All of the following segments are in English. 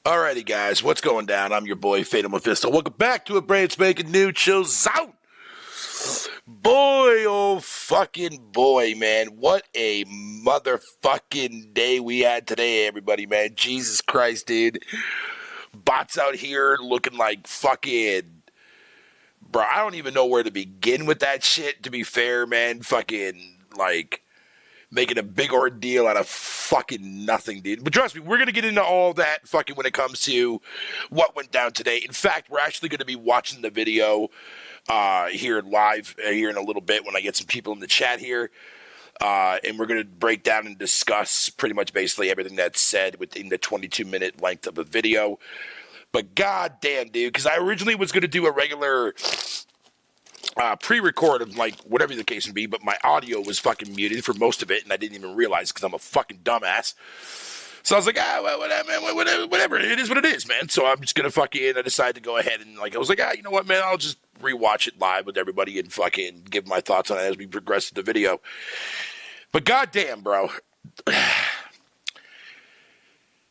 Alrighty, guys, what's going down? I'm your boy, Fatal Mephisto. Welcome back to a brand spanking new Chill Zone. Boy, oh fucking boy, man. What a motherfucking day we had today, everybody, man. Jesus Christ, dude. Bots out here looking like fucking... Bro, I don't even know where to begin with that shit, to be fair, man. Fucking, like... making a big ordeal out of fucking nothing, dude. But trust me, we're going to get into all that fucking when it comes to what went down today. In fact, we're actually going to be watching the video here live here in a little bit when I get some people in the chat here. And we're going to break down and discuss pretty much basically everything that's said within the 22-minute length of a video. But goddamn, dude, because I originally was going to do a regular... pre-record of like whatever the case may be, but my audio was fucking muted for most of it, and I didn't even realize because I'm a fucking dumbass. So I was like, whatever, it is what it is, man. So I'm just gonna I decided to go ahead and I was like, you know what, man, I'll just rewatch it live with everybody and fucking give my thoughts on it as we progress through the video. But goddamn, bro.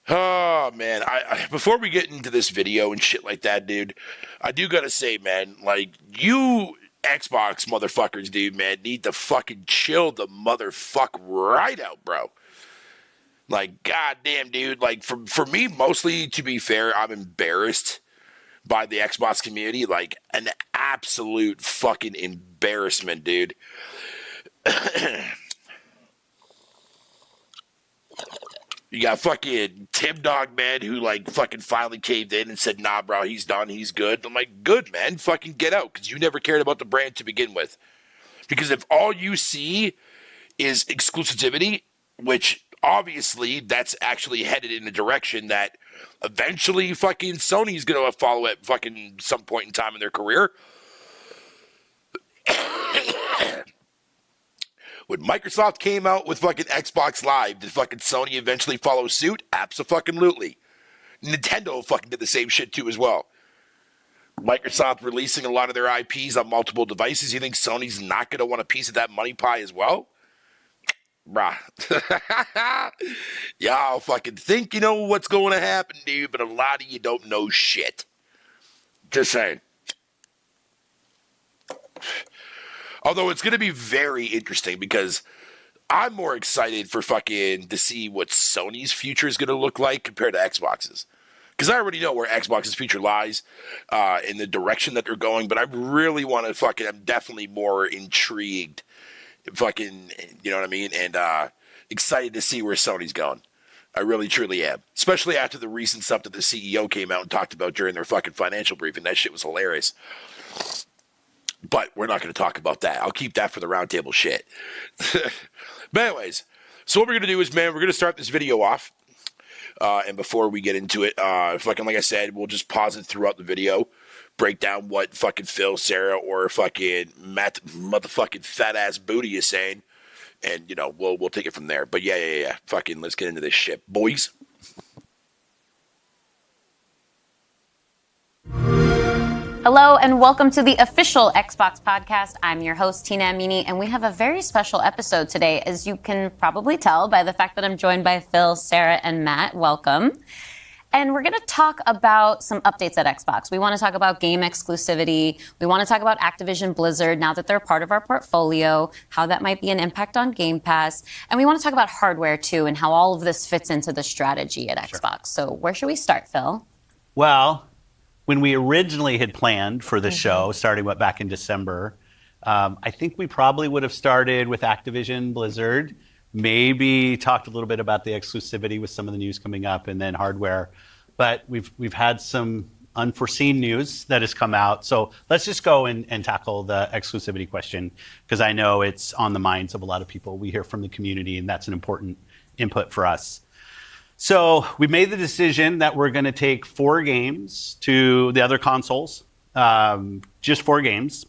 Oh, man, I before we get into this video and shit like that, dude, I do gotta say, man, like, you Xbox motherfuckers, dude, man, need to fucking chill the motherfuck right out, bro. Like, goddamn, dude, like, for me, mostly, to be fair, I'm embarrassed by the Xbox community, like, an absolute fucking embarrassment, dude. You got fucking Tim Dog, man, who, like, fucking finally caved in and said, nah, bro, he's done, he's good. I'm like, good, man, fucking get out, because you never cared about the brand to begin with. Because if all you see is exclusivity, which obviously that's actually headed in a direction that eventually fucking Sony's going to follow at fucking some point in time in their career. When Microsoft came out with fucking Xbox Live, did fucking Sony eventually follow suit? Abso-fucking-lutely. Nintendo fucking did the same shit too as well. Microsoft releasing a lot of their IPs on multiple devices. You think Sony's not going to want a piece of that money pie as well? Bruh. Y'all fucking think you know what's going to happen, dude, but a lot of you don't know shit. Just saying. Although it's going to be very interesting because I'm more excited for fucking to see what Sony's future is going to look like compared to Xbox's. Because I already know where Xbox's future lies in the direction that they're going, but I really want to fucking, I'm definitely more intrigued, fucking, you know what I mean? And excited to see where Sony's going. I really, truly am. Especially after the recent stuff that the CEO came out and talked about during their fucking financial briefing. That shit was hilarious. But we're not going to talk about that. I'll keep that for the roundtable shit. But anyways, so what we're going to do is, man, we're going to start this video off. And before we get into it, fucking like I said, we'll just pause it throughout the video. Break down what fucking Phil, Sarah, or fucking Matt, motherfucking fat-ass booty is saying. And, you know, we'll take it from there. But yeah. Fucking let's get into this shit, boys. Hello and welcome to the official Xbox podcast. I'm your host, Tina Amini, and we have a very special episode today, as you can probably tell by the fact that I'm joined by Phil, Sarah, and Matt. Welcome. And we're going to talk about some updates at Xbox. We want to talk about game exclusivity. We want to talk about Activision Blizzard, now that they're part of our portfolio, how that might be an impact on Game Pass. And we want to talk about hardware, too, and how all of this fits into the strategy at Xbox. So where should we start, Phil? Well, when we originally had planned for the show, starting back in December, I think we probably would have started with Activision Blizzard, maybe talked a little bit about the exclusivity with some of the news coming up, and then hardware. But we've had some unforeseen news that has come out. So let's just go and tackle the exclusivity question, because I know it's on the minds of a lot of people. We hear from the community, and that's an important input for us. So we made the decision that we're going to take 4 games to the other consoles, just 4 games,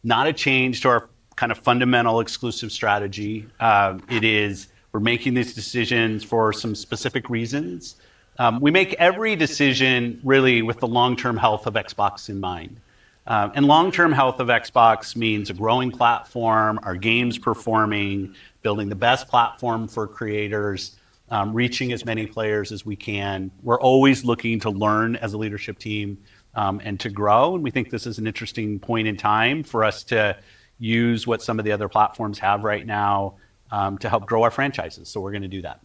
not a change to our kind of fundamental exclusive strategy. We're making these decisions for some specific reasons. We make every decision really with the long-term health of Xbox in mind. And long-term health of Xbox means a growing platform, our games performing, building the best platform for creators, reaching as many players as we can. We're always looking to learn as a leadership team and to grow. And we think this is an interesting point in time for us to use what some of the other platforms have right now to help grow our franchises. So we're going to do that.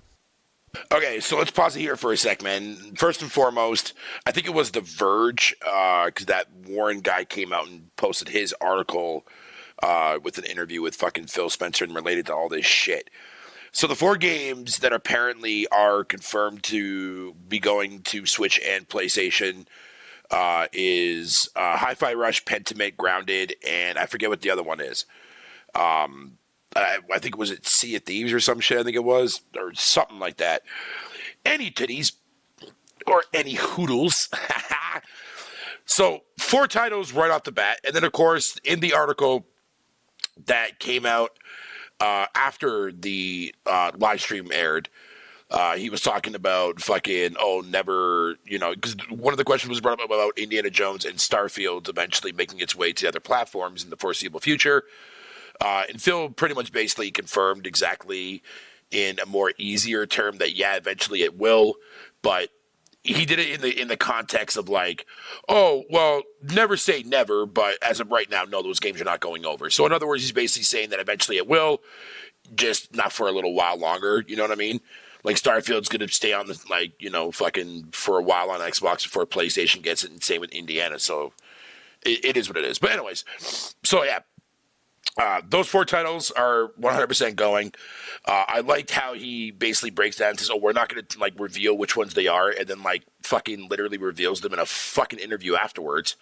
Okay, so let's pause it here for a sec, man. First and foremost, I think it was The Verge, because that Warren guy came out and posted his article with an interview with fucking Phil Spencer and related to all this shit. So the 4 games that apparently are confirmed to be going to Switch and PlayStation is Hi-Fi Rush, Pentiment, Grounded, and I forget what the other one is. I think it was at Sea of Thieves or some shit, I think it was, or something like that. Any titties, or any hoodles. So 4 titles right off the bat. And then, of course, in the article that came out after the live stream aired, he was talking about fucking, never, because one of the questions was brought up about Indiana Jones and Starfield eventually making its way to other platforms in the foreseeable future. And Phil pretty much basically confirmed exactly in a more easier term that, yeah, eventually it will, but he did it in the context of like, oh, well, never say never, but as of right now, no, those games are not going over. So in other words, he's basically saying that eventually it will, just not for a little while longer, you know what I mean? Like Starfield's going to stay on the, fucking for a while on Xbox before PlayStation gets it, and same with Indiana, so it is what it is. But anyways, so yeah. Those 4 titles are 100% going. I liked how he basically breaks down and says, we're not going to reveal which ones they are, and then fucking literally reveals them in a fucking interview afterwards.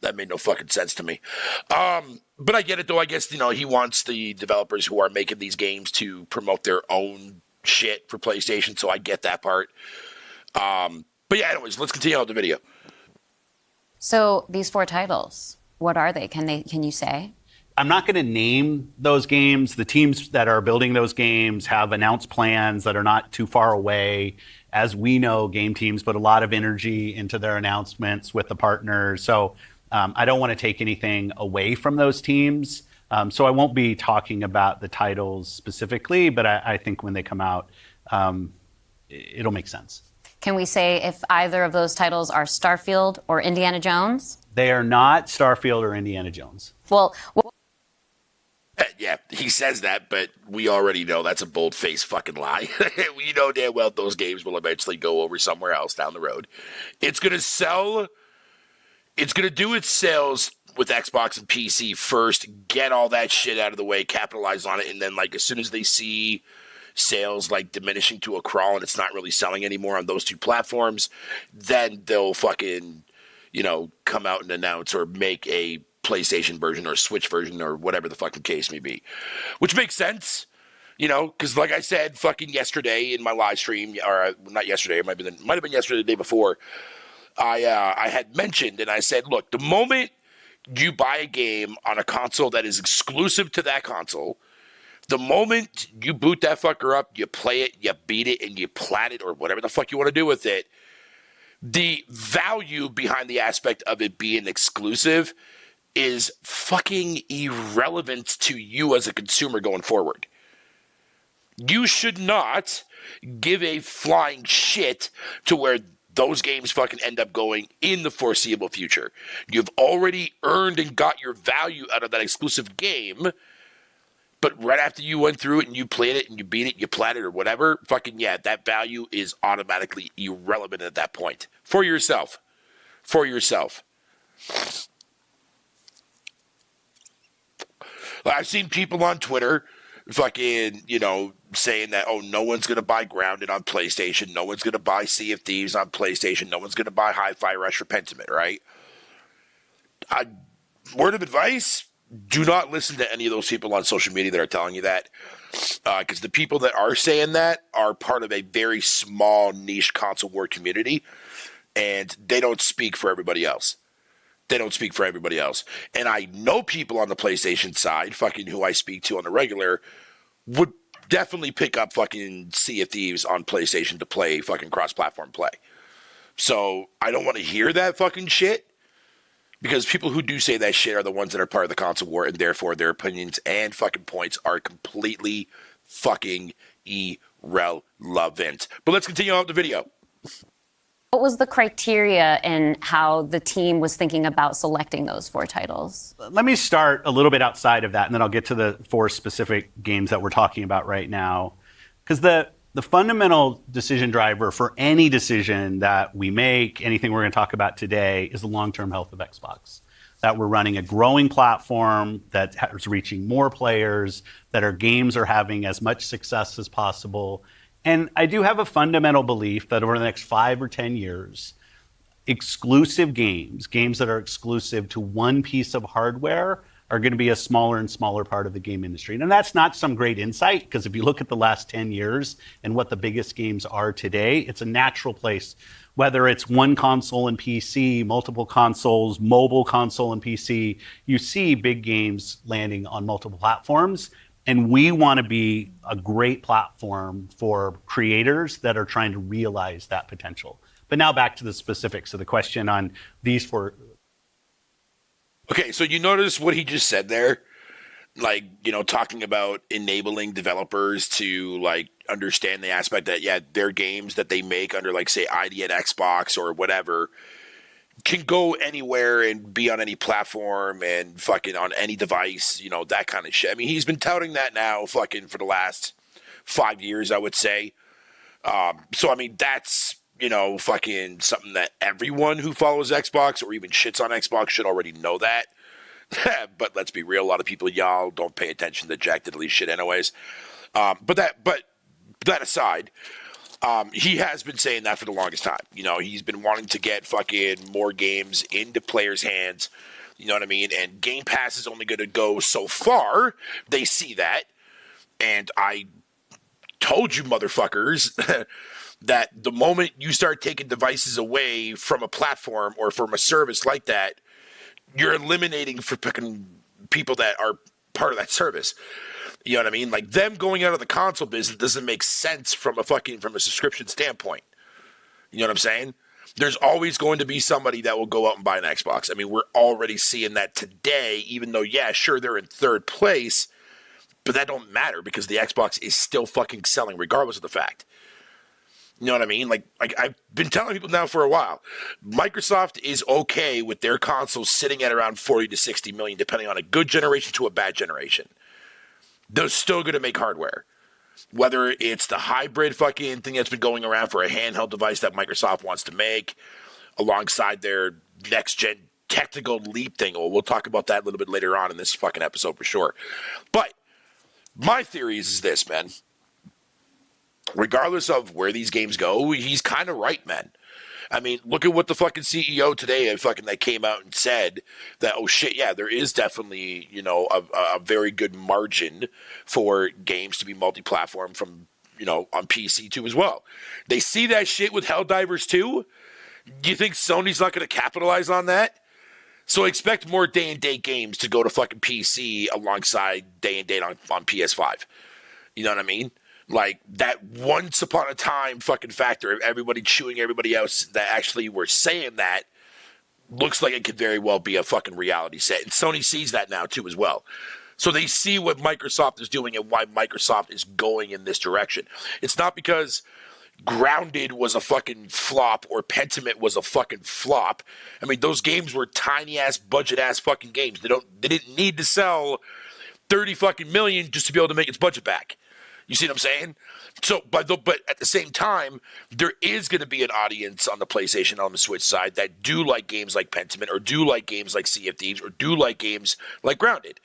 That made no fucking sense to me. But I get it though. I guess, he wants the developers who are making these games to promote their own shit for PlayStation, so I get that part. But yeah, anyways, let's continue on with the video. So these 4 titles, what are they? Can you say? I'm not going to name those games. The teams that are building those games have announced plans that are not too far away. As we know, game teams put a lot of energy into their announcements with the partners. So I don't want to take anything away from those teams. So I won't be talking about the titles specifically, but I think when they come out, it'll make sense. Can we say if either of those titles are Starfield or Indiana Jones? They are not Starfield or Indiana Jones. Well, yeah, he says that, but we already know that's a bold-faced fucking lie. We know damn well those games will eventually go over somewhere else down the road. It's going to sell. It's going to do its sales with Xbox and PC first, get all that shit out of the way, capitalize on it, and then as soon as they see sales diminishing to a crawl and it's not really selling anymore on those 2 platforms, then they'll fucking, come out and announce or make a PlayStation version or a Switch version or whatever the fucking case may be. Which makes sense, because like I said, fucking yesterday in my live stream, or not yesterday, it might have been yesterday, the day before, I had mentioned and I said, look, the moment you buy a game on a console that is exclusive to that console, the moment you boot that fucker up, you play it, you beat it, and you plat it, or whatever the fuck you want to do with it, the value behind the aspect of it being exclusive is fucking irrelevant to you as a consumer going forward. You should not give a flying shit to where those games fucking end up going in the foreseeable future. You've already earned and got your value out of that exclusive game, but right after you went through it and you played it and you beat it, you platted or whatever, fucking yeah, that value is automatically irrelevant at that point. For yourself. I've seen people on Twitter fucking, saying that, no one's going to buy Grounded on PlayStation. No one's going to buy Sea of Thieves on PlayStation. No one's going to buy Hi-Fi Rush or Pentiment, right? Word of advice, do not listen to any of those people on social media that are telling you that. Because the people that are saying that are part of a very small niche console war community. And they don't speak for everybody else. And I know people on the PlayStation side, fucking who I speak to on the regular, would definitely pick up fucking Sea of Thieves on PlayStation to play fucking cross-platform play. So I don't want to hear that fucking shit, because people who do say that shit are the ones that are part of the console war, and therefore their opinions and fucking points are completely fucking irrelevant. But let's continue on with the video. What was the criteria in how the team was thinking about selecting those 4 titles? Let me start a little bit outside of that, and then I'll get to the 4 specific games that we're talking about right now. Because the fundamental decision driver for any decision that we make, anything we're going to talk about today, is the long-term health of Xbox. That we're running a growing platform that is reaching more players, that our games are having as much success as possible. And I do have a fundamental belief that over the next 5 or 10 years, exclusive games that are exclusive to one piece of hardware, are going to be a smaller and smaller part of the game industry. And that's not some great insight, because if you look at the last 10 years and what the biggest games are today, it's a natural place. Whether it's one console and PC, multiple consoles, mobile console and PC, you see big games landing on multiple platforms. And we want to be a great platform for creators that are trying to realize that potential. But now back to the specifics of the question on these 4. Okay, so you notice what he just said there? Like, talking about enabling developers to, like, understand the aspect that, yeah, their games that they make under, like, say, ID at Xbox or whatever can go anywhere and be on any platform and fucking on any device, that kind of shit. I mean, he's been touting that now fucking for the last 5 years, I would say. So, I mean, that's, fucking something that everyone who follows Xbox or even shits on Xbox should already know that. But let's be real, a lot of people, y'all don't pay attention to Jack Diddley shit anyways. But that aside, he has been saying that for the longest time. He's been wanting to get fucking more games into players' hands. You know what I mean? And Game Pass is only going to go so far. They see that. And I told you motherfuckers that the moment you start taking devices away from a platform or from a service like that, you're eliminating for picking people that are part of that service. You know what I mean? Like, them going out of the console business doesn't make sense from a subscription standpoint. You know what I'm saying? There's always going to be somebody that will go out and buy an Xbox. I mean, we're already seeing that today, even though, yeah, sure, they're in third place, but that don't matter because the Xbox is still fucking selling regardless of the fact. You know what I mean? Like I've been telling people now for a while, Microsoft is okay with their consoles sitting at around 40 to 60 million, depending on a good generation to a bad generation. They're still going to make hardware. Whether it's the hybrid fucking thing that's been going around for a handheld device that Microsoft wants to make, alongside their next-gen technical leap thing. We'll talk about that a little bit later on in this fucking episode for sure. But my theory is this, man. Regardless of where these games go, he's kind of right, man. I mean, look at what the fucking CEO today that came out and said that, oh shit, yeah, there is definitely, a very good margin for games to be multi-platform from, on PC too as well. They see that shit with Helldivers 2. Do you think Sony's not going to capitalize on that? So expect more day-and-date games to go to fucking PC alongside day-and-date on PS5. You know what I mean? Like, that once upon a time fucking factor of everybody chewing everybody else that actually were saying that looks like it could very well be a fucking reality set. And Sony sees that now too as well. So they see what Microsoft is doing and why Microsoft is going in this direction. It's not because Grounded was a fucking flop or Pentiment was a fucking flop. I mean, those games were tiny ass, budget ass fucking games. They didn't need to sell 30 fucking million just to be able to make its budget back. You see what I'm saying? So, but at the same time, there is going to be an audience on the PlayStation, on the Switch side that do like games like Pentiment or do like games like Sea of Thieves or do like games like Grounded.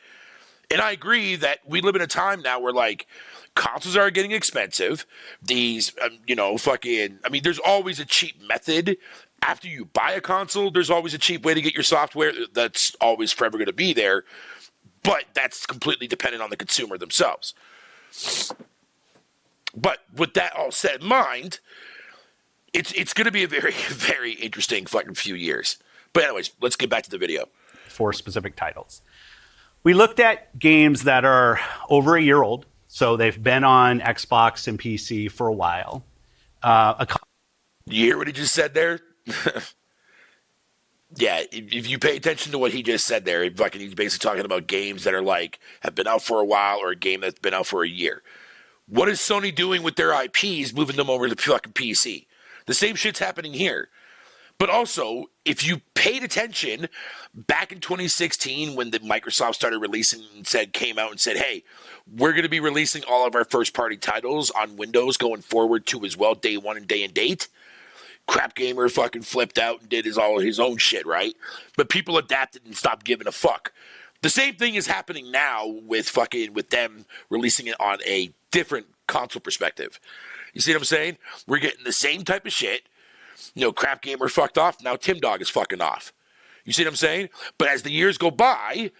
And I agree that we live in a time now where, like, consoles are getting expensive. These, there's always a cheap method. After you buy a console, there's always a cheap way to get your software. That's always forever going to be there. But that's completely dependent on the consumer themselves. But with that all said in mind, it's going to be a very, very interesting fucking few years. But anyways, let's get back to the video. 4 specific titles. We looked at games that are over a year old, so they've been on Xbox and PC for a while. You hear what he just said there? Yeah, if you pay attention to what he just said there, he's basically talking about games that are have been out for a while or a game that's been out for a year. What is Sony doing with their IPs, moving them over to the fucking PC? The same shit's happening here. But also, if you paid attention back in 2016 when the Microsoft started releasing and came out and said, hey, we're going to be releasing all of our first-party titles on Windows going forward too as well, day one and day and date. Crap Gamer fucking flipped out and did his own shit, right? But people adapted and stopped giving a fuck. The same thing is happening now with them releasing it on a different console perspective. You see what I'm saying? We're getting the same type of shit. Crap Gamer fucked off. Now Tim Dog is fucking off. You see what I'm saying? But as the years go by,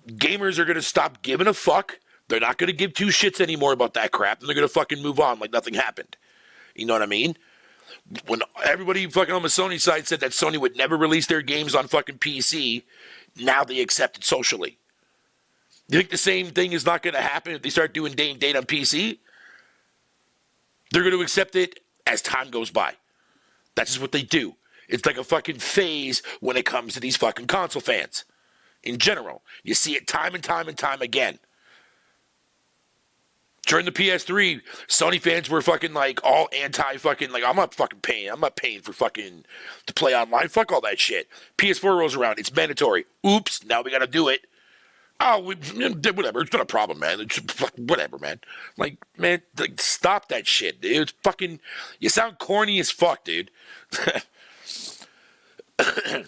gamers are going to stop giving a fuck. They're not going to give two shits anymore about that crap, and they're going to fucking move on like nothing happened. You know what I mean? When everybody fucking on the Sony side said that Sony would never release their games on fucking PC, now they accept it socially. You think the same thing is not going to happen if they start doing day and date on PC? They're going to accept it as time goes by. That's just what they do. It's like a fucking phase when it comes to these fucking console fans. In general. You see it time and time and time again. During the PS3, Sony fans were fucking like all anti-fucking, like, I'm not paying for fucking to play online. Fuck all that shit. PS4 rolls around. It's mandatory. Oops, now we gotta do it. Oh, whatever. It's not a problem, man. It's whatever, man. Like, man, like, stop that shit, dude. It's fucking, you sound corny as fuck, dude. But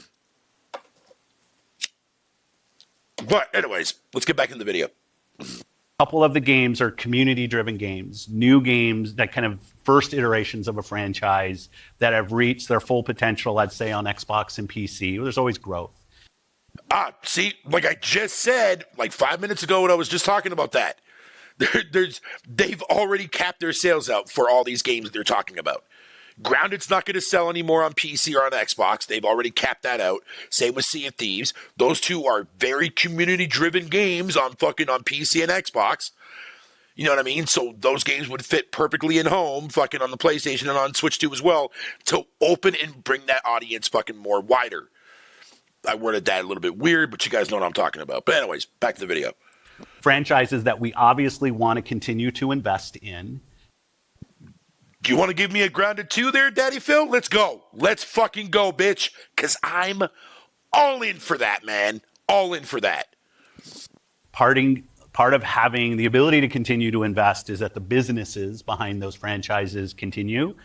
anyways, let's get back in the video. A couple of the games are community-driven games, new games that kind of first iterations of a franchise that have reached their full potential, I'd say, on Xbox and PC. There's always growth. See, like I just said, like 5 minutes ago when I was just talking about that, they've already capped their sales out for all these games that they're talking about. Grounded's not going to sell anymore on PC or on Xbox. They've already capped that out. Same with Sea of Thieves. Those two are very community-driven games on PC and Xbox. You know what I mean? So those games would fit perfectly in home, fucking on the PlayStation and on Switch 2 as well, to open and bring that audience fucking more wider. I worded that a little bit weird, but you guys know what I'm talking about. But anyways, back to the video. Franchises that we obviously want to continue to invest in. Do you want to give me a Grounded 2 there, Daddy Phil? Let's go. Let's fucking go, bitch. Because I'm all in for that, man. All in for that. Part of having the ability to continue to invest is that the businesses behind those franchises continue.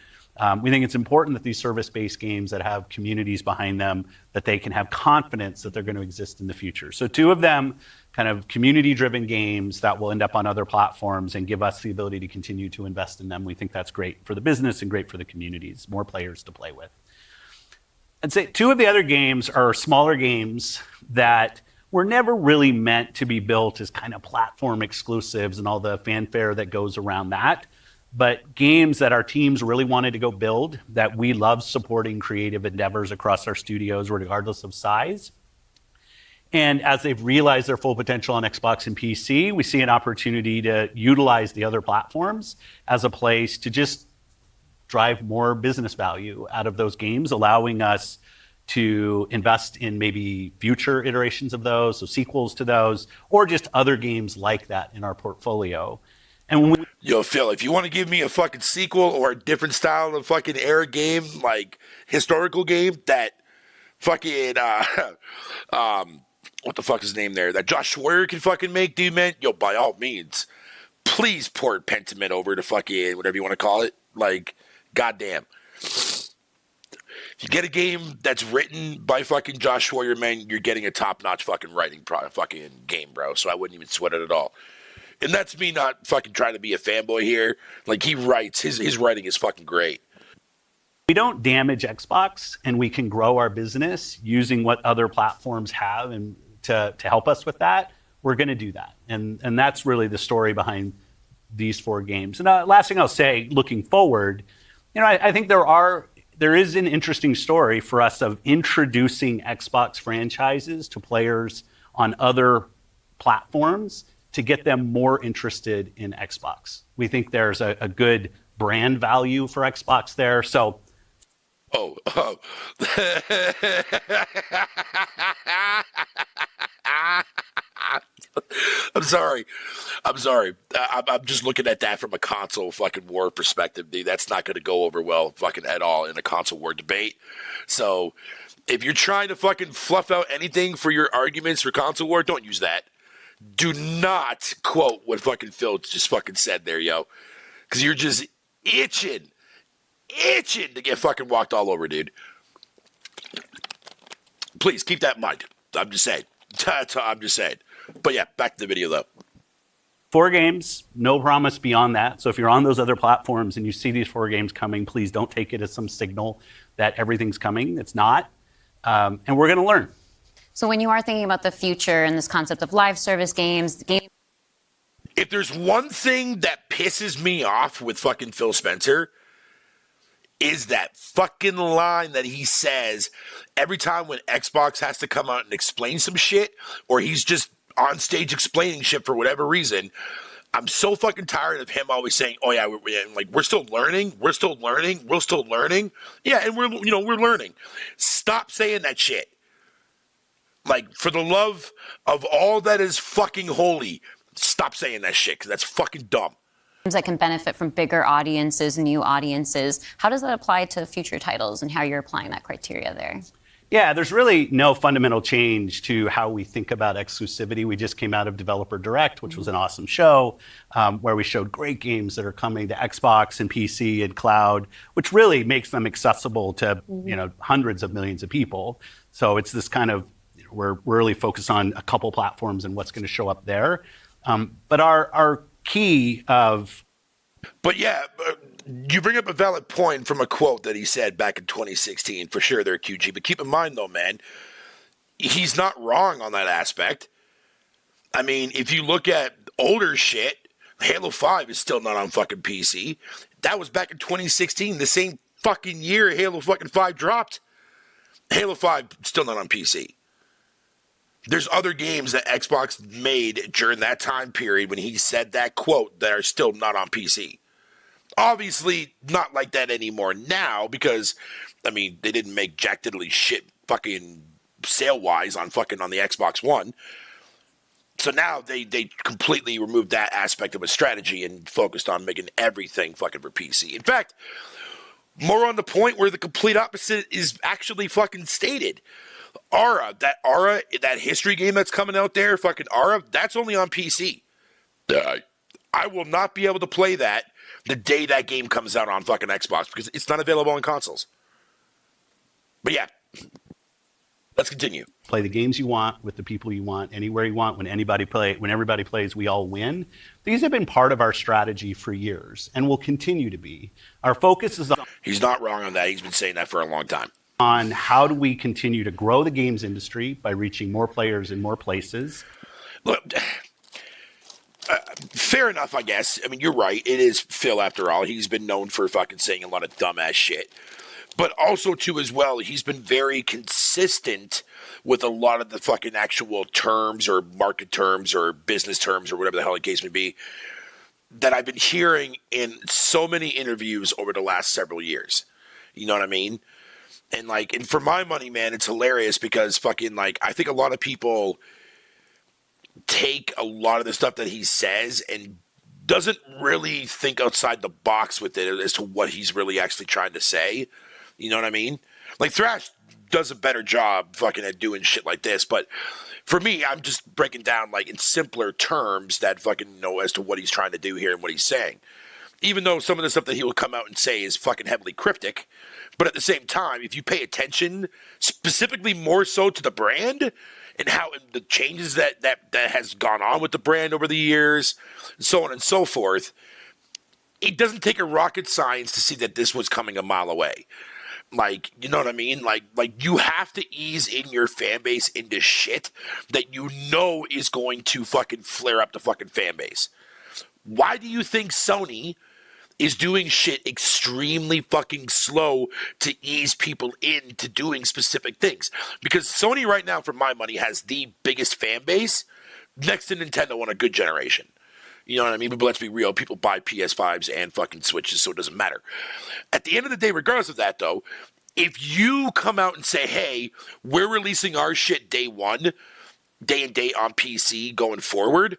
We think it's important that these service-based games that have communities behind them, that they can have confidence that they're going to exist in the future. So two of them, kind of community-driven games that will end up on other platforms and give us the ability to continue to invest in them. We think that's great for the business and great for the communities, more players to play with. I'd say two of the other games are smaller games that were never really meant to be built as kind of platform exclusives and all the fanfare that goes around that. But games that our teams really wanted to go build, that we love supporting creative endeavors across our studios, regardless of size. And as they've realized their full potential on Xbox and PC, we see an opportunity to utilize the other platforms as a place to just drive more business value out of those games, allowing us to invest in maybe future iterations of those, so sequels to those, or just other games like that in our portfolio. And when Yo, Phil, if you want to give me a fucking sequel or a different style of fucking era game, like historical game, that fucking, what the fuck is his name there? That Josh Schwartz can fucking make, dude, man. Yo, by all means, please port Pentiment over to fucking whatever you want to call it. Like, goddamn. If you get a game that's written by fucking Josh Schwartz, man, you're getting a top-notch fucking writing fucking game, bro. So I wouldn't even sweat it at all. And that's me not fucking trying to be a fanboy here. Like, he writes. His writing is fucking great. we don't damage Xbox, and we can grow our business using what other platforms have and to help us with that, we're going to do that. And that's really the story behind these four games. And last thing I'll say, looking forward, I think there is an interesting story for us of introducing Xbox franchises to players on other platforms to get them more interested in Xbox. We think there's a good brand value for Xbox there. So, I'm sorry. I'm sorry. I'm just looking at that from a console fucking war perspective, dude. That's not going to go over well fucking at all in a console war debate. So if you're trying to fucking fluff out anything for your arguments for console war, don't use that. Do not quote what fucking Phil just fucking said there, yo. Because you're just itching to get fucking walked all over, dude. Please keep that in mind. I'm just saying. I'm just saying. But yeah, back to the video though. 4 games, no promise beyond that. So if you're on those other platforms and you see these 4 games coming, please don't take it as some signal that everything's coming. It's not. And we're going to learn. So when you are thinking about the future and this concept of live service games, if there's one thing that pisses me off with fucking Phil Spencer, is that fucking line that he says every time when Xbox has to come out and explain some shit, or he's just on stage explaining shit for whatever reason. I'm so fucking tired of him always saying, "Oh yeah, we're still learning, we're still learning, we're still learning." Yeah, and we're learning. Stop saying that shit. Like, for the love of all that is fucking holy, stop saying that shit, because that's fucking dumb. That can benefit from bigger audiences, new audiences. How does that apply to future titles and how you're applying that criteria there? Yeah, there's really no fundamental change to how we think about exclusivity. We just came out of Developer Direct, which was an awesome show, where we showed great games that are coming to Xbox and PC and cloud, which really makes them accessible to hundreds of millions of people. So it's this kind of, we're really focused on a couple platforms and what's going to show up there. But our key of... But yeah, you bring up a valid point from a quote that he said back in 2016. For sure, they're QG. But keep in mind, though, man, he's not wrong on that aspect. I mean, if you look at older shit, Halo 5 is still not on fucking PC. That was back in 2016, the same fucking year Halo fucking 5 dropped. Halo 5 still not on PC. There's other games that Xbox made during that time period when he said that quote that are still not on PC. Obviously, not like that anymore now because, I mean, they didn't make jack diddly shit fucking sale-wise on the Xbox One. So now they completely removed that aspect of a strategy and focused on making everything fucking for PC. In fact, more on the point where the complete opposite is actually fucking stated. Aura, that history game that's coming out there, fucking Aura, that's only on PC. I will not be able to play that the day that game comes out on fucking Xbox because it's not available on consoles. But yeah, let's continue. Play the games you want with the people you want, anywhere you want, when everybody plays, we all win. These have been part of our strategy for years and will continue to be. Our focus is on... He's not wrong on that. He's been saying that for a long time. On how do we continue to grow the games industry by reaching more players in more places. Look, fair enough, I guess. I mean, you're right. It is Phil, after all. He's been known for fucking saying a lot of dumbass shit. But also, too, as well, he's been very consistent with a lot of the fucking actual terms or market terms or business terms or whatever the hell the case may be that I've been hearing in so many interviews over the last several years. You know what I mean? And for my money, man, it's hilarious because fucking, I think a lot of people take a lot of the stuff that he says and doesn't really think outside the box with it as to what he's really actually trying to say. You know what I mean? Thrash does a better job fucking at doing shit like this, but for me, I'm just breaking down, in simpler terms that fucking know as to what he's trying to do here and what he's saying. Even though some of the stuff that he will come out and say is fucking heavily cryptic, but at the same time, if you pay attention, specifically more so to the brand and how the changes that has gone on with the brand over the years, so on and so forth, it doesn't take a rocket science to see that this was coming a mile away. You know what I mean? You have to ease in your fan base into shit that you know is going to fucking flare up the fucking fan base. Why do you think Sony is doing shit extremely fucking slow to ease people into doing specific things? Because Sony right now, for my money, has the biggest fan base next to Nintendo on a good generation. You know what I mean? But let's be real. People buy PS5s and fucking Switches, so it doesn't matter. At the end of the day, regardless of that, though, if you come out and say, hey, we're releasing our shit day and date on PC going forward,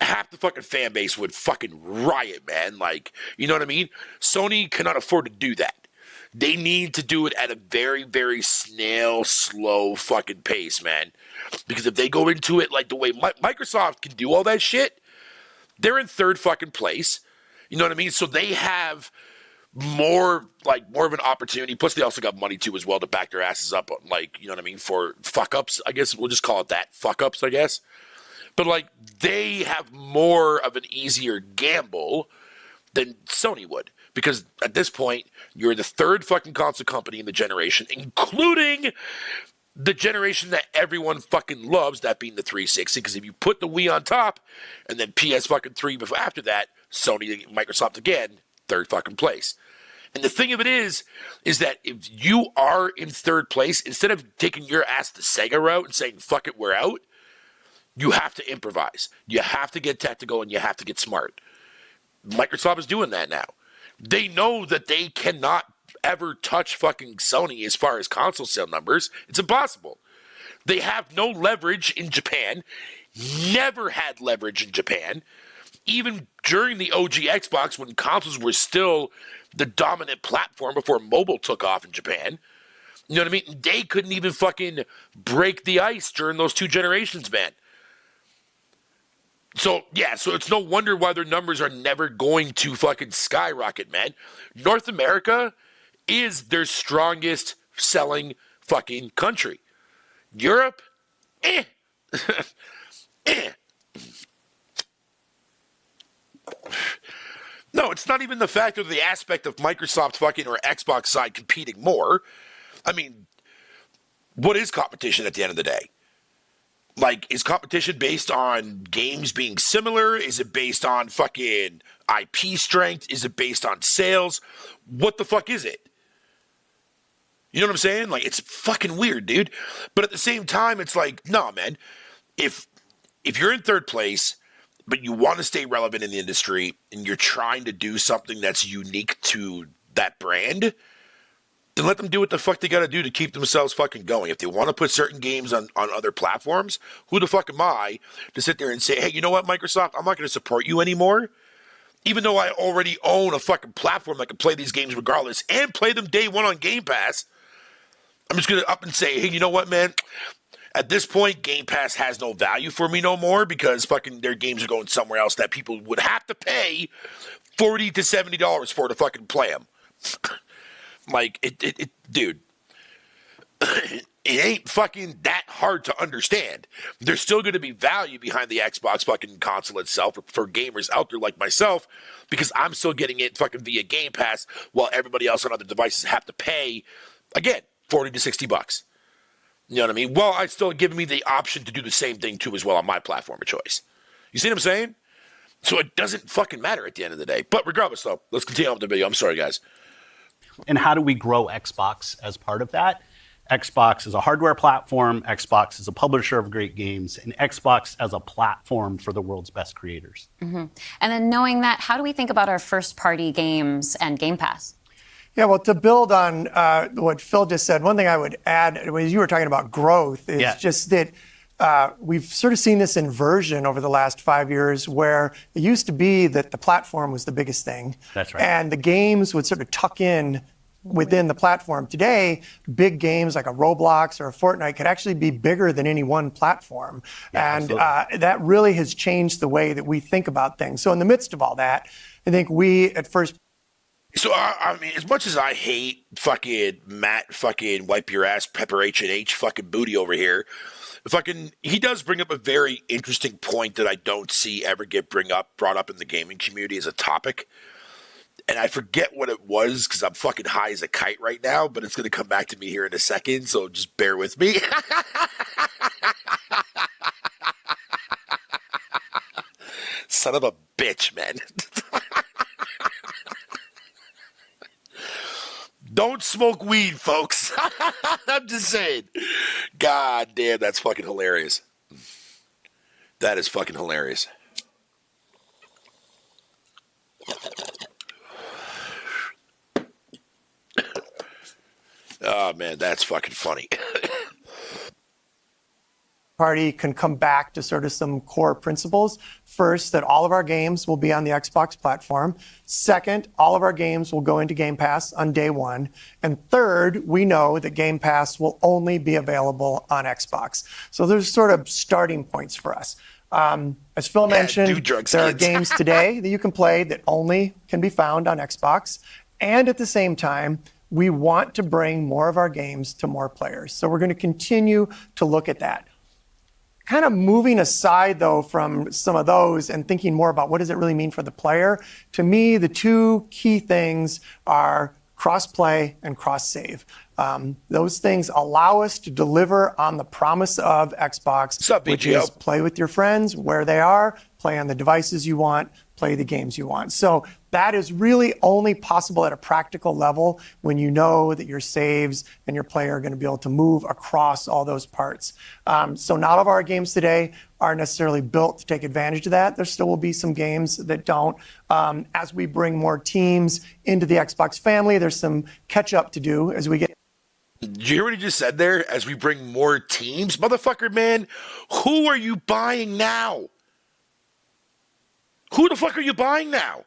half the fucking fan base would fucking riot, man. Like, you know what I mean? Sony cannot afford to do that. They need to do it at a very, very snail, slow fucking pace, man. Because if they go into it like the way Microsoft can do all that shit, they're in third fucking place. You know what I mean? So they have more of an opportunity. Plus, they also got money too as well to back their asses up, like, you know what I mean, for fuck ups. I guess we'll just call it that, fuck ups. I guess. But like, they have more of an easier gamble than Sony would. Because at this point, you're the third fucking console company in the generation, including the generation that everyone fucking loves, that being the 360. Because if you put the Wii on top, and then PS fucking 3 before after that, Sony, Microsoft again, third fucking place. And the thing of it is that if you are in third place, instead of taking your ass the Sega route and saying, fuck it, we're out, you have to improvise. You have to get technical, and you have to get smart. Microsoft is doing that now. They know that they cannot ever touch fucking Sony as far as console sale numbers. It's impossible. They have no leverage in Japan. Never had leverage in Japan. Even during the OG Xbox, when consoles were still the dominant platform before mobile took off in Japan. You know what I mean? They couldn't even fucking break the ice during those two generations, man. So, yeah, so it's no wonder why their numbers are never going to fucking skyrocket, man. North America is their strongest selling fucking country. Europe, eh. No, it's not even the fact or the aspect of Microsoft fucking or Xbox side competing more. I mean, what is competition at the end of the day? Like, is competition based on games being similar? Is it based on fucking IP strength? Is it based on sales? What the fuck is it? You know what I'm saying? Like, it's fucking weird, dude. But at the same time, it's like, no, man. If you're in third place, but you want to stay relevant in the industry, and you're trying to do something that's unique to that brand, then let them do what the fuck they got to do to keep themselves fucking going. If they want to put certain games on other platforms, who the fuck am I to sit there and say, hey, you know what, Microsoft, I'm not going to support you anymore, even though I already own a fucking platform that can play these games regardless and play them day one on Game Pass. I'm just going to up and say, hey, you know what, man? At this point, Game Pass has no value for me no more because fucking their games are going somewhere else that people would have to pay $40 to $70 for to fucking play them. Like, dude, it ain't fucking that hard to understand. There's still going to be value behind the Xbox fucking console itself for gamers out there like myself, because I'm still getting it fucking via Game Pass while everybody else on other devices have to pay, again, $40 to $60. You know what I mean? Well, it's still giving me the option to do the same thing too as well on my platform of choice. You see what I'm saying? So it doesn't fucking matter at the end of the day. But regardless, though, let's continue on with the video. I'm sorry, guys. And how do we grow Xbox as part of that? Xbox is a hardware platform, Xbox is a publisher of great games, and Xbox as a platform for the world's best creators. Mm-hmm. And then knowing that, how do we think about our first-party games and Game Pass? Yeah, well, to build on what Phil just said, one thing I would add, as you were talking about growth, is just that we've sort of seen this inversion over the last 5 years where it used to be that the platform was the biggest thing. That's right. And the games would sort of tuck in within the platform. Today, big games like a Roblox or a Fortnite could actually be bigger than any one platform. Yeah, and that really has changed the way that we think about things. So in the midst of all that, I think we at first... So, I mean, as much as I hate fucking Matt fucking wipe your ass pepper H&H fucking booty over here, he does bring up a very interesting point that I don't see ever get brought up in the gaming community as a topic. And I forget what it was because I'm fucking high as a kite right now, but it's going to come back to me here in a second, so just bear with me. Son of a bitch, man. Don't smoke weed, folks. I'm just saying. God damn, that's fucking hilarious. That is fucking hilarious. Oh, man, that's fucking funny. party can come back to sort of some core principles. First, that all of our games will be on the Xbox platform. Second, all of our games will go into Game Pass on day one. And third, we know that Game Pass will only be available on Xbox. So there's sort of starting points for us. As Phil mentioned, there are games today that you can play that only can be found on Xbox. And at the same time, we want to bring more of our games to more players. So we're going to continue to look at that. Kind of moving aside, though, from some of those and thinking more about what does it really mean for the player, to me, the two key things are cross-play and cross-save. Those things allow us to deliver on the promise of Xbox, which is play with your friends where they are, play on the devices you want, play the games you want. So that is really only possible at a practical level when you know that your saves and your player are going to be able to move across all those parts. So not all of our games today are necessarily built to take advantage of that. There still will be some games that don't. As we bring more teams into the Xbox family, there's some catch up to do as we get. Did you hear what he just said there? As we bring more teams? Motherfucker, man, who are you buying now? Who the fuck are you buying now?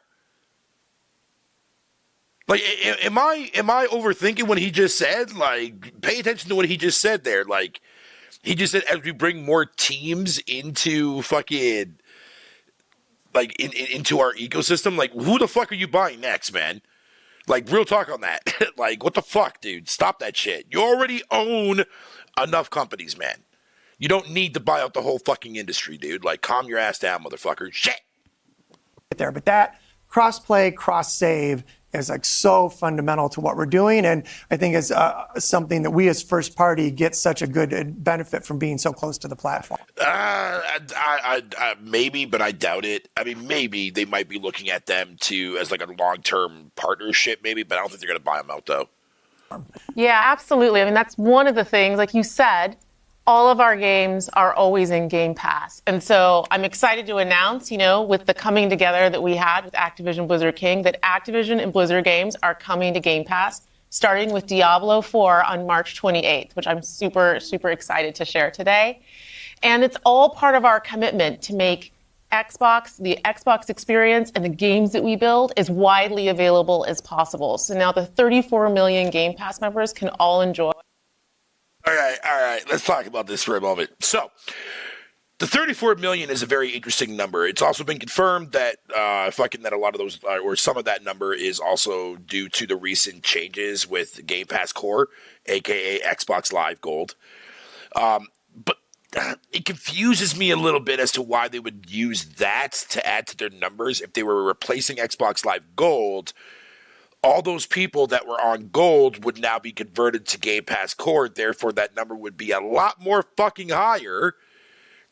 Like, am I overthinking what he just said? Like, pay attention to what he just said there. Like, he just said as we bring more teams into fucking, like, into our ecosystem, like, who the fuck are you buying next, man? Like, real talk on that. Like, what the fuck, dude? Stop that shit. You already own enough companies, man. You don't need to buy out the whole fucking industry, dude. Like, calm your ass down, motherfucker. Shit. There, but that cross-play, cross-save is like so fundamental to what we're doing, and I think is something that we as first party get such a good benefit from being so close to the platform. Maybe, but I doubt it. I mean, maybe they might be looking at them as like a long-term partnership, maybe, but I don't think they're going to buy them out, though. Yeah, absolutely. I mean, that's one of the things, like you said, all of our games are always in Game Pass. And so I'm excited to announce, with the coming together that we had with Activision Blizzard King, that Activision and Blizzard games are coming to Game Pass, starting with Diablo 4 on March 28th, which I'm super, super excited to share today. And it's all part of our commitment to make the Xbox experience and the games that we build as widely available as possible. So now the 34 million Game Pass members can all enjoy. All right. Let's talk about this for a moment. So, the 34 million is a very interesting number. It's also been confirmed that that a lot of those, or some of that number, is also due to the recent changes with Game Pass Core, aka Xbox Live Gold. But it confuses me a little bit as to why they would use that to add to their numbers if they were replacing Xbox Live Gold. All those people that were on Gold would now be converted to Game Pass Core. Therefore, that number would be a lot more fucking higher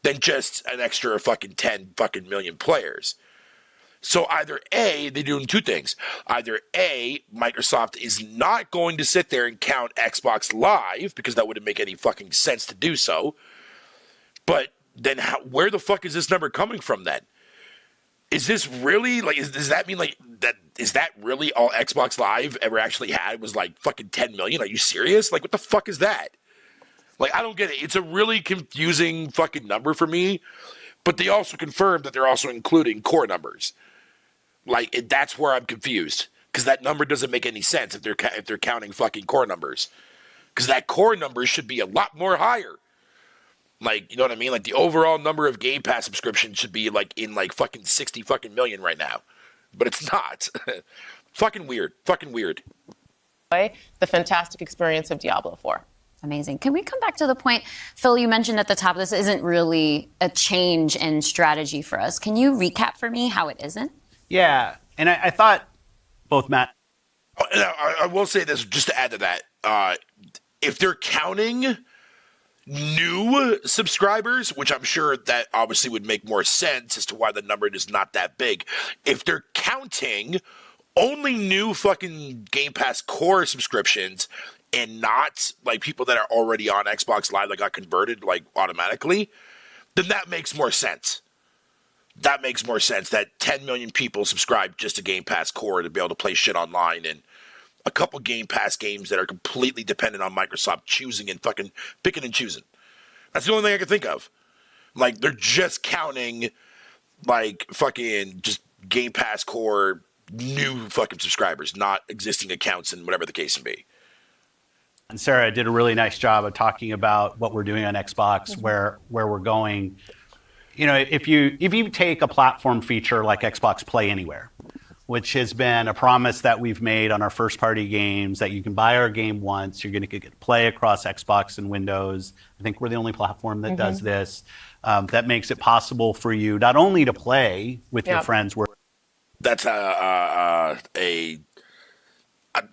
than just an extra fucking 10 fucking million players. So either A, they're doing two things. Either A, Microsoft is not going to sit there and count Xbox Live, because that wouldn't make any fucking sense to do so. But then where the fuck is this number coming from then? Is this really, like, does that mean, like, is that really all Xbox Live ever actually had was, like, fucking 10 million? Are you serious? Like, what the fuck is that? Like, I don't get it. It's a really confusing fucking number for me, but they also confirmed that they're also including core numbers. Like, that's where I'm confused, because that number doesn't make any sense if they're counting fucking core numbers, because that core number should be a lot more higher. Like, you know what I mean? Like, the overall number of Game Pass subscriptions should be, like, in, like, fucking 60 fucking million right now. But it's not. Fucking weird. The fantastic experience of Diablo 4. Amazing. Can we come back to the point, Phil, you mentioned at the top, this isn't really a change in strategy for us. Can you recap for me how it isn't? Yeah. And I thought both Matt. I will say this, just to add to that. If they're counting new subscribers, which I'm sure that obviously would make more sense as to why the number is not that big. If they're counting only new fucking Game Pass Core subscriptions and not like people that are already on Xbox Live that got converted like automatically, then that makes more sense. That makes more sense that 10 million people subscribe just to Game Pass Core to be able to play shit online, and a couple Game Pass games that are completely dependent on Microsoft choosing and fucking picking and choosing. That's the only thing I can think of. Like, they're just counting, like, fucking just Game Pass Core new fucking subscribers, not existing accounts and whatever the case may be. And Sarah did a really nice job of talking about what we're doing on Xbox, where we're going. You know, if you take a platform feature like Xbox Play Anywhere, which has been a promise that we've made on our first-party games, that you can buy our game once, you're going to get to play across Xbox and Windows. I think we're the only platform that does this. That makes it possible for you not only to play with your friends. That's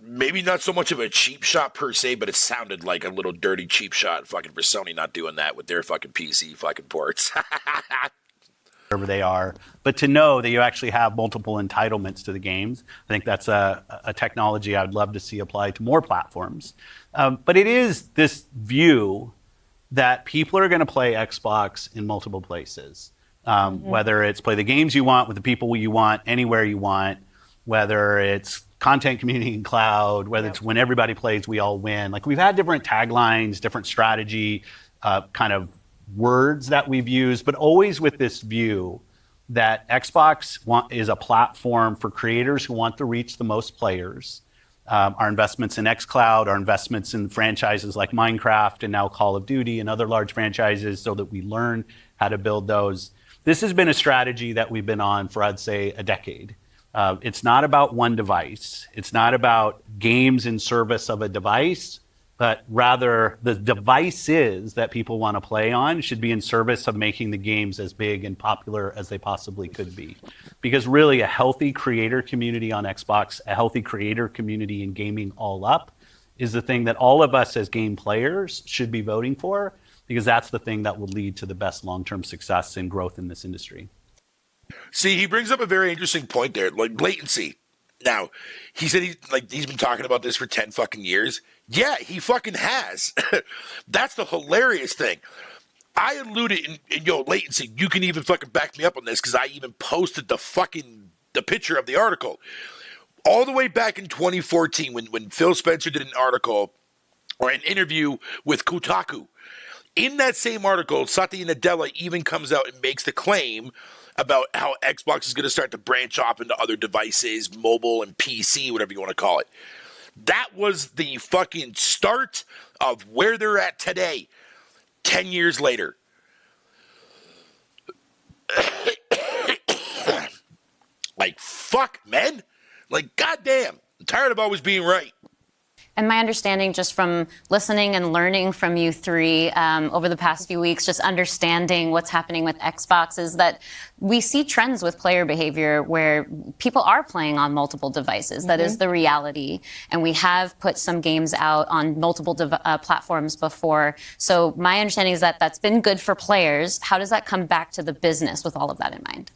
maybe not so much of a cheap shot per se, but it sounded like a little dirty cheap shot fucking for Sony not doing that with their fucking PC fucking ports. Wherever they are, but to know that you actually have multiple entitlements to the games, I think that's a technology I'd love to see applied to more platforms. But it is this view that people are going to play Xbox in multiple places, whether it's play the games you want with the people you want, anywhere you want, whether it's content, community, and cloud, whether it's when everybody plays, we all win. Like, we've had different taglines, different strategy, kind of words that we've used, but always with this view that Xbox is a platform for creators who want to reach the most players. Our investments in xCloud, our investments in franchises like Minecraft and now Call of Duty and other large franchises so that we learn how to build those. This has been a strategy that we've been on for, I'd say, a decade. It's not about one device. It's not about games in service of a device, but rather the devices that people want to play on should be in service of making the games as big and popular as they possibly could be. Because really, a healthy creator community on Xbox, a healthy creator community in gaming all up, is the thing that all of us as game players should be voting for, because that's the thing that will lead to the best long-term success and growth in this industry. See, he brings up a very interesting point there, like latency. Now, he said he's been talking about this for 10 fucking years. Yeah, he fucking has. That's the hilarious thing. I alluded in latency. You can even fucking back me up on this because I even posted the picture of the article. All the way back in 2014 when Phil Spencer did an article or an interview with Kotaku. In that same article, Satya Nadella even comes out and makes the claim about how Xbox is going to start to branch off into other devices, mobile and PC, whatever you want to call it. That was the fucking start of where they're at today, 10 years later. Like, fuck, man. Like, goddamn. I'm tired of always being right. And my understanding, just from listening and learning from you three over the past few weeks, just understanding what's happening with Xbox, is that we see trends with player behavior where people are playing on multiple devices. That is the reality. And we have put some games out on multiple platforms before. So my understanding is that that's been good for players. How does that come back to the business with all of that in mind?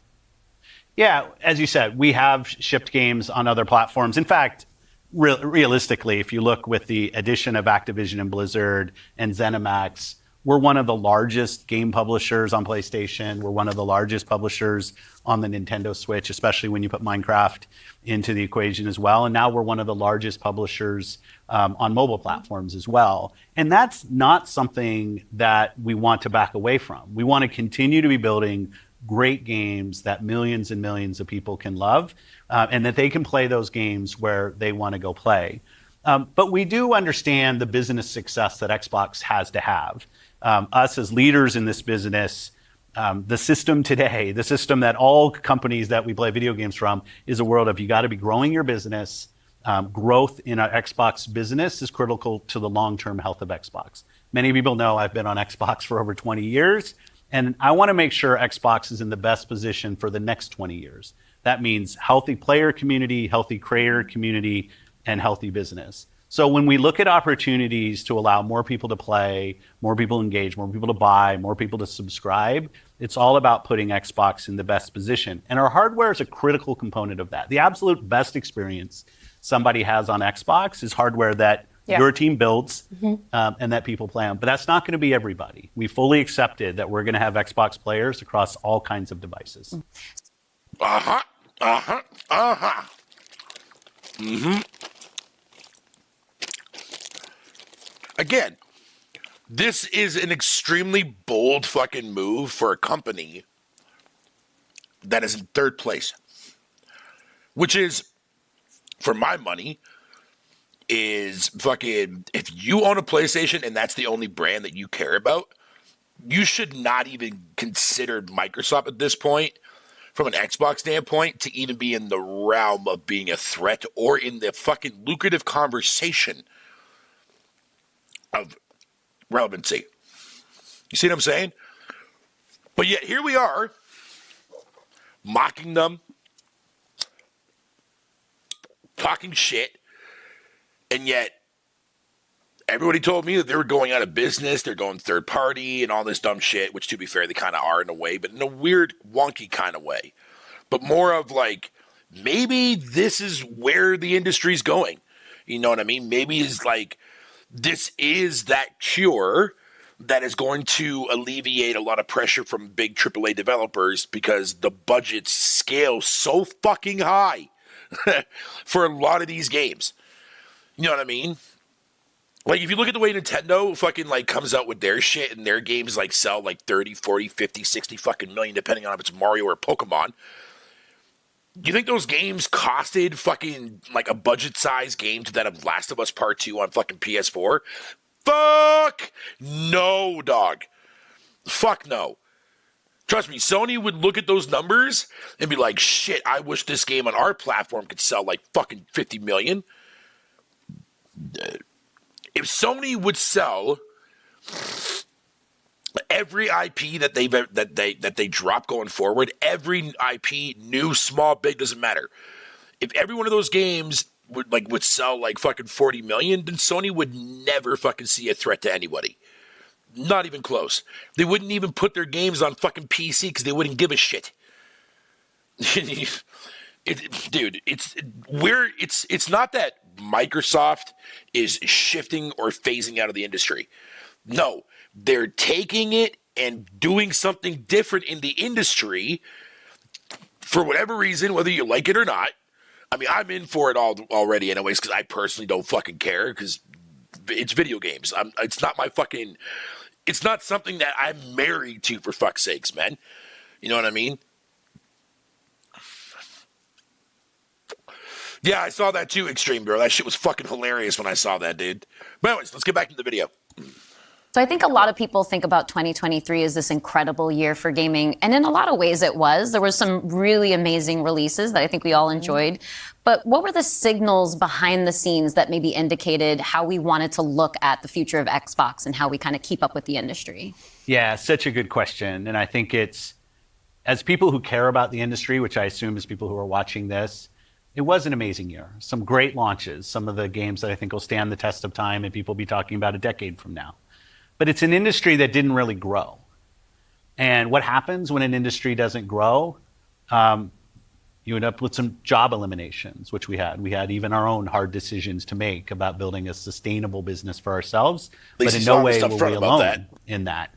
Yeah, as you said, we have shipped games on other platforms. In fact, realistically, if you look with the addition of Activision and Blizzard and ZeniMax, we're one of the largest game publishers on PlayStation. We're one of the largest publishers on the Nintendo Switch, especially when you put Minecraft into the equation as well. And now we're one of the largest publishers on mobile platforms as well. And that's not something that we want to back away from. We want to continue to be building great games that millions and millions of people can love, and that they can play those games where they want to go play. But we do understand the business success that Xbox has to have. Us as leaders in this business, the system today, the system that all companies that we play video games from, is a world of you got to be growing your business. Growth in our Xbox business is critical to the long-term health of Xbox. Many people know I've been on Xbox for over 20 years. And I want to make sure Xbox is in the best position for the next 20 years. That means healthy player community, healthy creator community, and healthy business. So when we look at opportunities to allow more people to play, more people to engage, more people to buy, more people to subscribe, it's all about putting Xbox in the best position. And our hardware is a critical component of that. The absolute best experience somebody has on Xbox is hardware that your team builds and that people play on. But that's not going to be everybody. We fully accepted that we're going to have Xbox players across all kinds of devices. Again, This is an extremely bold fucking move for a company that is in third place, which is, for my money, is fucking, if you own a PlayStation and that's the only brand that you care about, you should not even consider Microsoft at this point, from an Xbox standpoint, to even be in the realm of being a threat or in the fucking lucrative conversation of relevancy. You see what I'm saying? But yet here we are, mocking them, talking shit, and yet everybody told me that they were going out of business, they're going third party and all this dumb shit, which, to be fair, they kind of are in a way, but in a weird, wonky kind of way. But more of like, maybe this is where the industry's going. You know what I mean? Maybe it's like, this is that cure that is going to alleviate a lot of pressure from big AAA developers, because the budgets scale so fucking high for a lot of these games. You know what I mean? Like, if you look at the way Nintendo fucking, like, comes out with their shit and their games, like, sell, like, 30, 40, 50, 60 fucking million, depending on if it's Mario or Pokemon, you think those games costed fucking, like, a budget-sized game to that of Last of Us Part 2 on fucking PS4? Fuck no, dog. Fuck no. Trust me, Sony would look at those numbers and be like, shit, I wish this game on our platform could sell, like, fucking 50 million. If Sony would sell every IP that they drop going forward, every IP, new, small, big, doesn't matter. If every one of those games would sell like fucking 40 million, then Sony would never fucking see a threat to anybody. Not even close. They wouldn't even put their games on fucking PC because they wouldn't give a shit. Dude, it's not that Microsoft is shifting or phasing out of the industry. No, they're taking it and doing something different in the industry for whatever reason, whether you like it or not. I mean, I'm in for it already anyways, because I personally don't fucking care, because it's video games. It's not something that I'm married to, for fuck's sakes, man. You know what I mean? Yeah, I saw that too, Extreme, bro. That shit was fucking hilarious when I saw that, dude. But anyways, let's get back to the video. So I think a lot of people think about 2023 as this incredible year for gaming. And in a lot of ways it was. There were some really amazing releases that I think we all enjoyed. But what were the signals behind the scenes that maybe indicated how we wanted to look at the future of Xbox and how we kind of keep up with the industry? Yeah, such a good question. And I think it's, as people who care about the industry, which I assume is people who are watching this, it was an amazing year. Some great launches, some of the games that I think will stand the test of time and people will be talking about a decade from now. But it's an industry that didn't really grow. And what happens when an industry doesn't grow? You end up with some job eliminations, which we had. We had even our own hard decisions to make about building a sustainable business for ourselves. But in no way were we alone in that.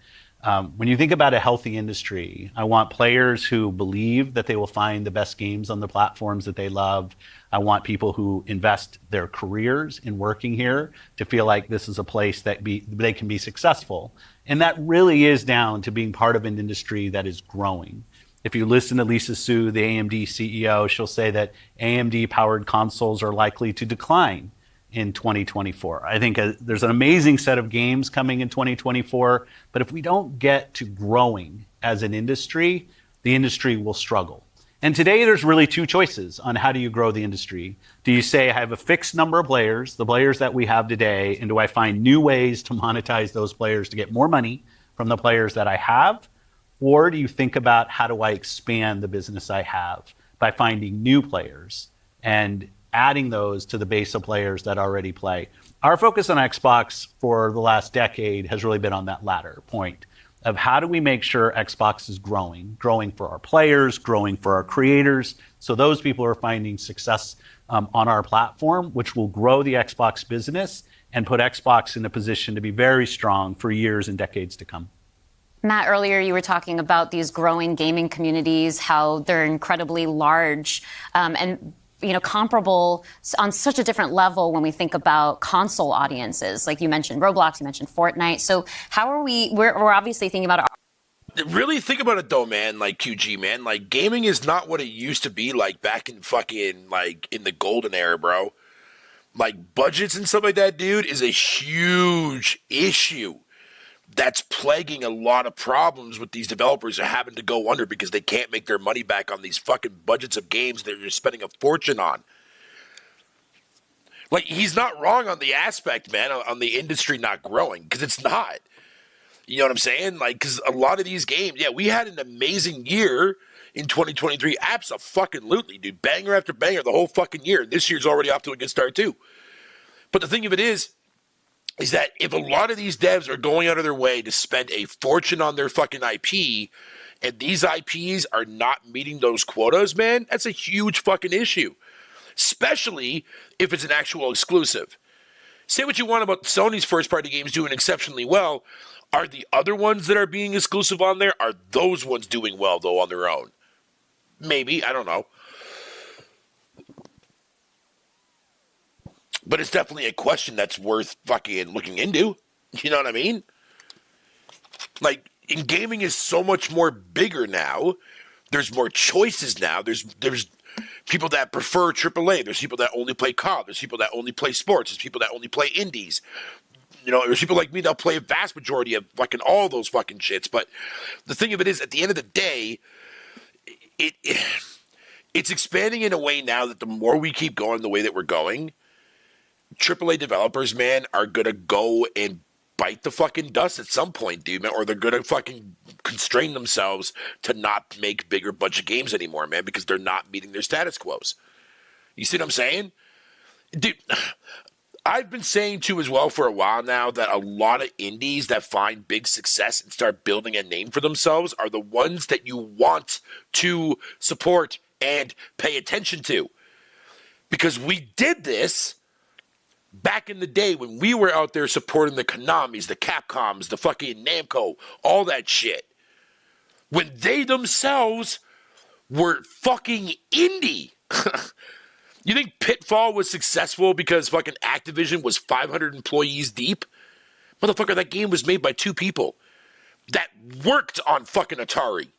When you think about a healthy industry, I want players who believe that they will find the best games on the platforms that they love. I want people who invest their careers in working here to feel like this is a place that they can be successful. And that really is down to being part of an industry that is growing. If you listen to Lisa Su, the AMD CEO, she'll say that AMD-powered consoles are likely to decline in 2024. I think there's an amazing set of games coming in 2024, but if we don't get to growing as an industry, the industry will struggle. And today there's really two choices on how do you grow the industry. Do you say I have a fixed number of players, the players that we have today, and do I find new ways to monetize those players to get more money from the players that I have? Or do you think about how do I expand the business I have by finding new players and adding those to the base of players that already play? Our focus on Xbox for the last decade has really been on that latter point of how do we make sure Xbox is growing for our players, growing for our creators, so those people are finding success on our platform, which will grow the Xbox business and put Xbox in a position to be very strong for years and decades to come. Matt, earlier you were talking about these growing gaming communities, how they're incredibly large, and comparable on such a different level when we think about console audiences. Like you mentioned Roblox, you mentioned Fortnite. So how are we're obviously thinking about Really think about it though, man, like QG, man. Like gaming is not what it used to be like back in fucking like in the golden era, bro. Like budgets and stuff like that, dude, is a huge issue that's plaguing a lot of problems with these developers are having to go under because they can't make their money back on these fucking budgets of games that they're spending a fortune on. Like, he's not wrong on the aspect, man, on the industry not growing, because it's not. You know what I'm saying? Like, because a lot of these games, yeah, we had an amazing year in 2023. Abso-fucking-lutely, dude. Banger after banger the whole fucking year. This year's already off to a good start, too. But the thing of it is that if a lot of these devs are going out of their way to spend a fortune on their fucking IP, and these IPs are not meeting those quotas, man, that's a huge fucking issue. Especially if it's an actual exclusive. Say what you want about Sony's first-party games doing exceptionally well. Are the other ones that are being exclusive on there, are those ones doing well, though, on their own? Maybe, I don't know. But it's definitely a question that's worth fucking looking into. You know what I mean? Like, gaming is so much more bigger now. There's more choices now. There's people that prefer AAA. There's people that only play COD. There's people that only play sports. There's people that only play indies. You know, there's people like me that'll play a vast majority of fucking all those fucking shits. But the thing of it is, at the end of the day, it's expanding in a way now that the more we keep going the way that we're going, AAA developers, man, are going to go and bite the fucking dust at some point, dude, man, or they're going to fucking constrain themselves to not make bigger budget games anymore, man, because they're not meeting their status quos. You see what I'm saying? Dude, I've been saying, too, as well for a while now that a lot of indies that find big success and start building a name for themselves are the ones that you want to support and pay attention to. Because we did this back in the day when we were out there supporting the Konamis, the Capcoms, the fucking Namco, all that shit. When they themselves were fucking indie. You think Pitfall was successful because fucking Activision was 500 employees deep? Motherfucker, that game was made by 2 people that worked on fucking Atari.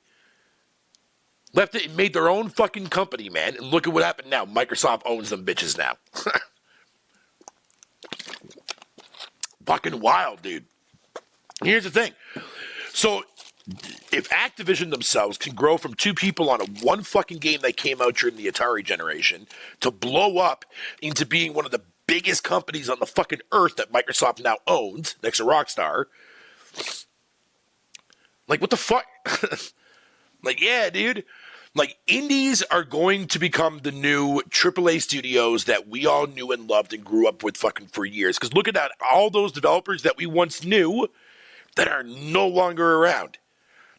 Left it and made their own fucking company, man. And look at what happened now. Microsoft owns them bitches now. Fucking wild, dude. Here's the thing. So, if Activision themselves can grow from 2 people on one fucking game that came out during the Atari generation to blow up into being one of the biggest companies on the fucking earth that Microsoft now owns, next to Rockstar, like, what the fuck? Like, yeah, dude. Like, indies are going to become the new AAA studios that we all knew and loved and grew up with fucking for years. Because look at that. All those developers that we once knew that are no longer around.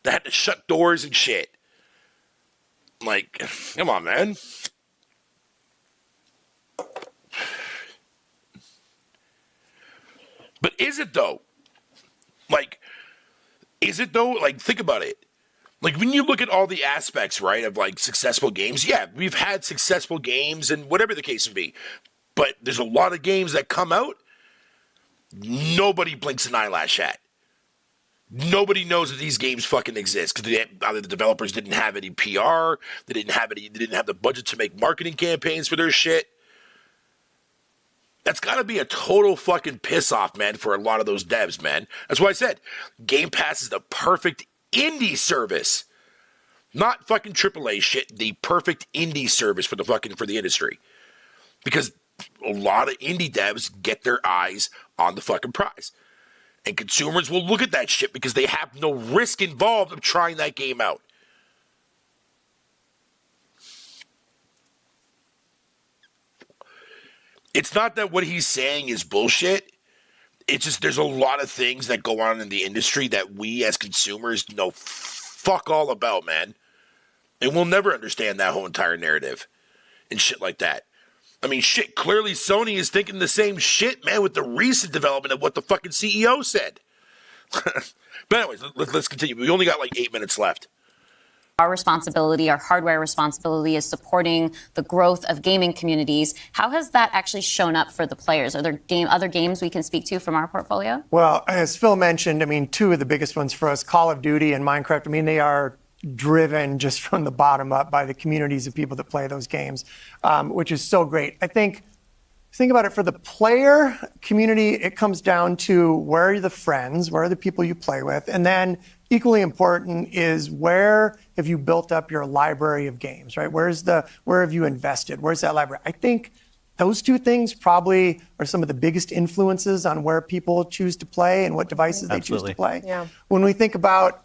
That had to shut doors and shit. Like, come on, man. But is it, though? Like, is it, though? Like, think about it. Like, when you look at all the aspects, right, of, like, successful games, yeah, we've had successful games and whatever the case may be. But there's a lot of games that come out, nobody blinks an eyelash at. Nobody knows that these games fucking exist because either the developers didn't have any PR, they didn't have the budget to make marketing campaigns for their shit. That's got to be a total fucking piss off, man, for a lot of those devs, man. That's why I said Game Pass is the perfect indie service, not fucking AAA shit. The perfect indie service for the industry, because a lot of indie devs get their eyes on the fucking prize. And consumers will look at that shit because they have no risk involved of trying that game out. It's not that what he's saying is bullshit. It's just there's a lot of things that go on in the industry that we as consumers know fuck all about, man. And we'll never understand that whole entire narrative and shit like that. I mean, shit, clearly Sony is thinking the same shit, man, with the recent development of what the fucking CEO said. But anyways, let's continue. We only got like 8 minutes left. our responsibility, our hardware responsibility is supporting the growth of gaming communities. How has that actually shown up for the players? Are there other games we can speak to from our portfolio? Well, as Phil mentioned, I mean, two of the biggest ones for us, Call of Duty and Minecraft, I mean, they are driven just from the bottom up by the communities of people that play those games, which is so great. I think about it for the player community, it comes down to where are the friends, where are the people you play with, and then equally important is where have you built up your library of games, right? Where have you invested? Where's that library? I think those two things probably are some of the biggest influences on where people choose to play and what devices they choose to play. Yeah. When we think about,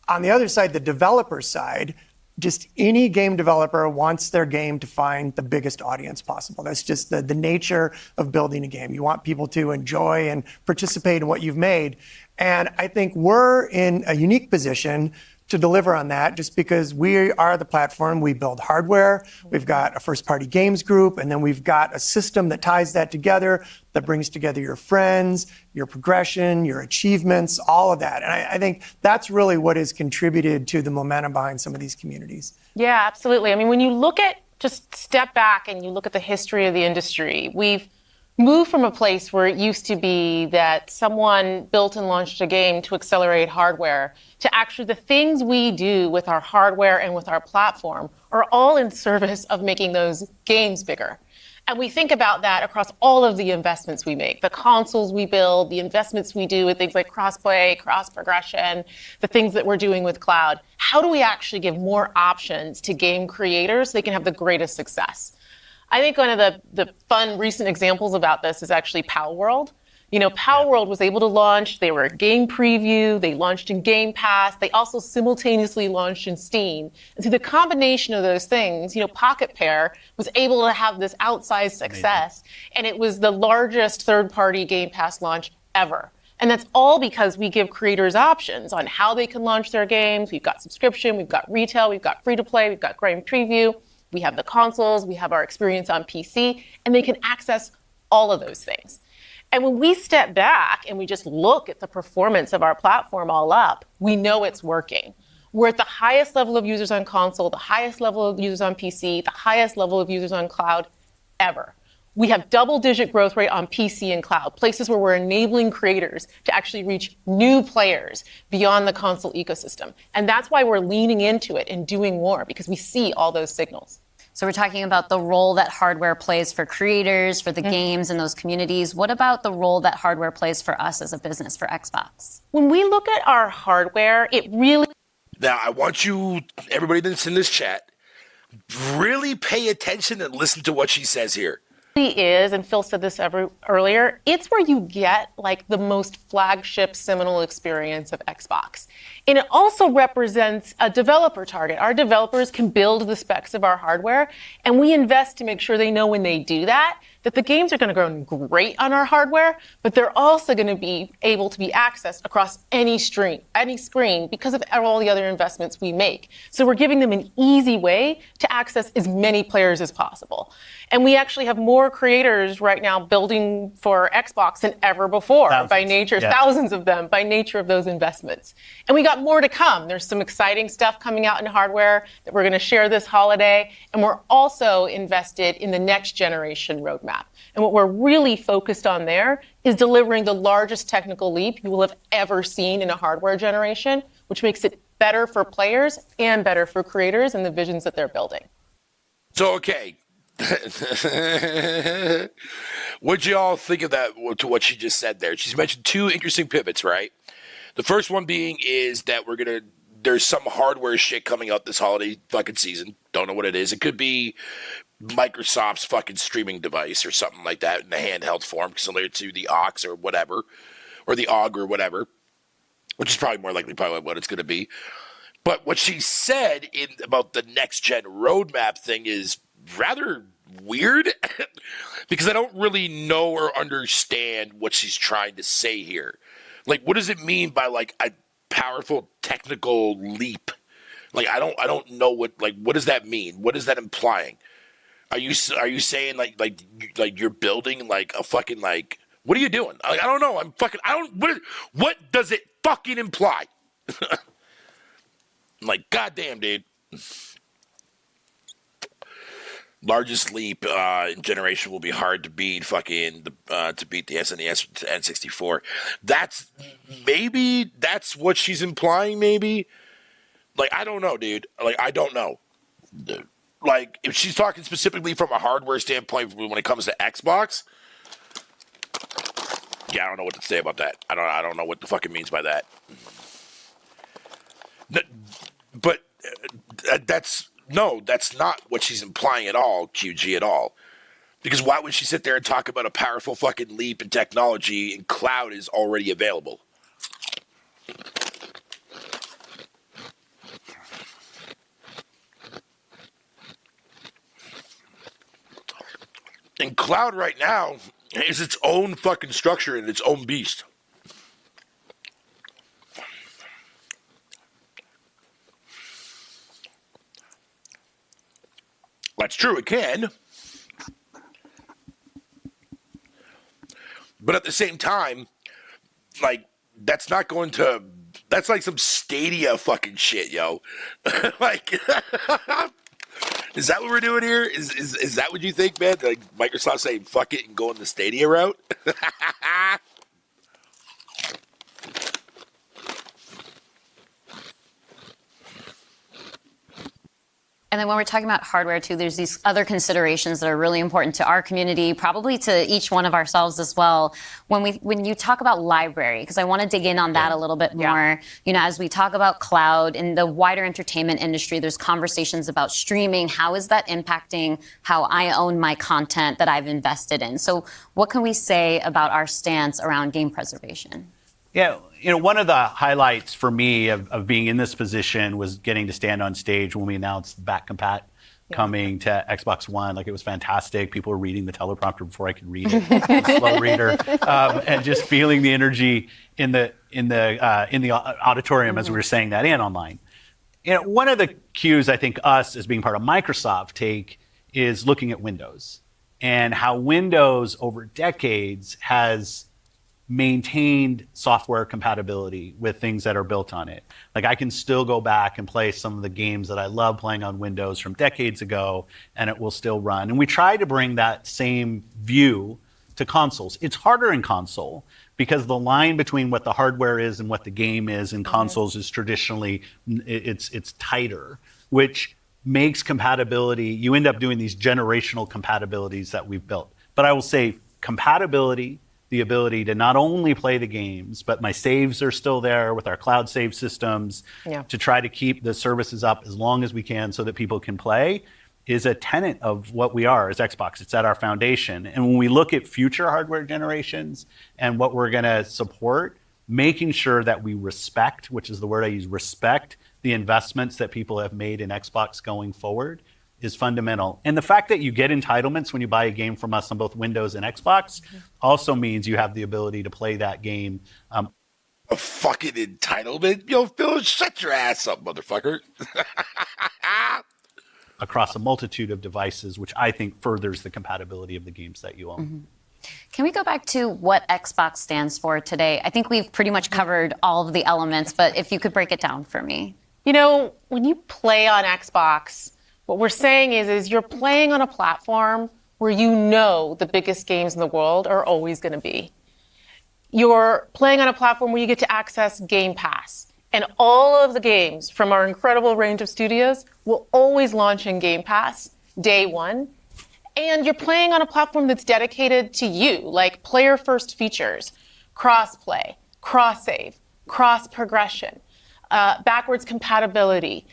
on the other side, the developer side, just any game developer wants their game to find the biggest audience possible. That's just the nature of building a game. You want people to enjoy and participate in what you've made. And I think we're in a unique position to deliver on that just because we are the platform. We build hardware. We've got a first-party games group, and then we've got a system that ties that together, that brings together your friends, your progression, your achievements, all of that. And I think that's really what has contributed to the momentum behind some of these communities. Yeah, absolutely. I mean, when you look at, just step back and you look at the history of the industry, we've moved from a place where it used to be that someone built and launched a game to accelerate hardware to actually the things we do with our hardware and with our platform are all in service of making those games bigger. And we think about that across all of the investments we make, the consoles we build, the investments we do with things like cross-play, cross-progression, the things that we're doing with cloud. How do we actually give more options to game creators so they can have the greatest success? I think one of the fun recent examples about this is actually Power World. You know, Power World was able to launch, they were a game preview, they launched in Game Pass, they also simultaneously launched in Steam. And through the combination of those things, you know, Pocket Pair was able to have this outsized success, and it was the largest third-party Game Pass launch ever. And that's all because we give creators options on how they can launch their games. We've got subscription, we've got retail, we've got free-to-play, we've got game preview. We have the consoles, we have our experience on PC, and they can access all of those things. And when we step back and we just look at the performance of our platform all up, we know it's working. We're at the highest level of users on console, the highest level of users on PC, the highest level of users on cloud ever. We have double-digit growth rate on PC and cloud, places where we're enabling creators to actually reach new players beyond the console ecosystem. And that's why we're leaning into it and doing more, because we see all those signals. So we're talking about the role that hardware plays for creators, for the games and those communities. What about the role that hardware plays for us as a business, for Xbox? When we look at our hardware, it really... Now, I want you, everybody that's in this chat, really pay attention and listen to what she says here. Is, and Phil said this earlier, it's where you get like the most flagship seminal experience of Xbox. And it also represents a developer target. Our developers can build the specs of our hardware, and we invest to make sure they know when they do that the games are going to run great on our hardware, but they're also going to be able to be accessed across any screen because of all the other investments we make. So we're giving them an easy way to access as many players as possible. And we actually have more creators right now building for Xbox than ever before thousands of them by nature of those investments. And we got more to come. There's some exciting stuff coming out in hardware that we're going to share this holiday. And we're also invested in the next generation roadmap. And what we're really focused on there is delivering the largest technical leap you will have ever seen in a hardware generation, which makes it better for players and better for creators and the visions that they're building. So, okay. What'd you all think of that, to what she just said there? She's mentioned two interesting pivots, right? The first one being is that there's some hardware shit coming out this holiday fucking season. Don't know what it is. It could be Microsoft's fucking streaming device or something like that in the handheld form, similar to the aux or whatever, or the AUG or whatever, which is probably more likely what it's going to be. But what she said about the next gen roadmap thing is rather weird because I don't really know or understand what she's trying to say here. Like, what does it mean by like a powerful technical leap? Like, I don't know what does that mean? What is that implying? Are you saying like you're building like a fucking like, what are you doing? I don't know. What does it fucking imply? I'm like, goddamn, dude. Largest leap in generation will be hard to beat. To beat the SNES N64. That's what she's implying. Maybe, like, I don't know, dude. Like, I don't know. Like, if she's talking specifically from a hardware standpoint when it comes to Xbox, yeah, I don't know what to say about that. I don't know what the fuck it means by that. But that's not what she's implying at all, QG, at all. Because why would she sit there and talk about a powerful fucking leap in technology and cloud is already available? And cloud right now is its own fucking structure and its own beast. That's true, it can. But at the same time, like, that's like some Stadia fucking shit, yo. Like, is that what we're doing here? Is that what you think, man? Like, Microsoft saying fuck it and going the Stadia route? And then when we're talking about hardware too, there's these other considerations that are really important to our community, probably to each one of ourselves as well. When you talk about library, because I want to dig in on that a little bit more. You know, as we talk about cloud in the wider entertainment industry, there's conversations about streaming. How is that impacting how I own my content that I've invested in? So what can we say about our stance around game preservation? Yeah, you know, one of the highlights for me of being in this position was getting to stand on stage when we announced the back compat coming to Xbox One. Like, it was fantastic. People were reading the teleprompter before I could read it. Slow reader, and just feeling the energy in the auditorium as we were saying that and online. You know, one of the cues I think us as being part of Microsoft take is looking at Windows and how Windows over decades has maintained software compatibility with things that are built on it. Like, I can still go back and play some of the games that I love playing on Windows from decades ago, and it will still run. And we try to bring that same view to consoles. It's harder in console because the line between what the hardware is and what the game is in consoles is traditionally, it's tighter, which makes compatibility, you end up doing these generational compatibilities that we've built. But I will say compatibility, the ability to not only play the games, but my saves are still there with our cloud save systems to try to keep the services up as long as we can so that people can play, is a tenet of what we are as Xbox. It's at our foundation. And when we look at future hardware generations and what we're going to support, making sure that we respect, which is the word I use, respect the investments that people have made in Xbox going forward is fundamental. And the fact that you get entitlements when you buy a game from us on both Windows and Xbox also means you have the ability to play that game. A fucking entitlement? Yo, Phil, shut your ass up, motherfucker. Across a multitude of devices, which I think furthers the compatibility of the games that you own. Can we go back to what Xbox stands for today? I think we've pretty much covered all of the elements, but if you could break it down for me. You know, when you play on Xbox, what we're saying is you're playing on a platform where you know the biggest games in the world are always going to be. You're playing on a platform where you get to access Game Pass. And all of the games from our incredible range of studios will always launch in Game Pass day one. And you're playing on a platform that's dedicated to you, like player-first features, cross-play, cross-save, cross-progression, backwards compatibility,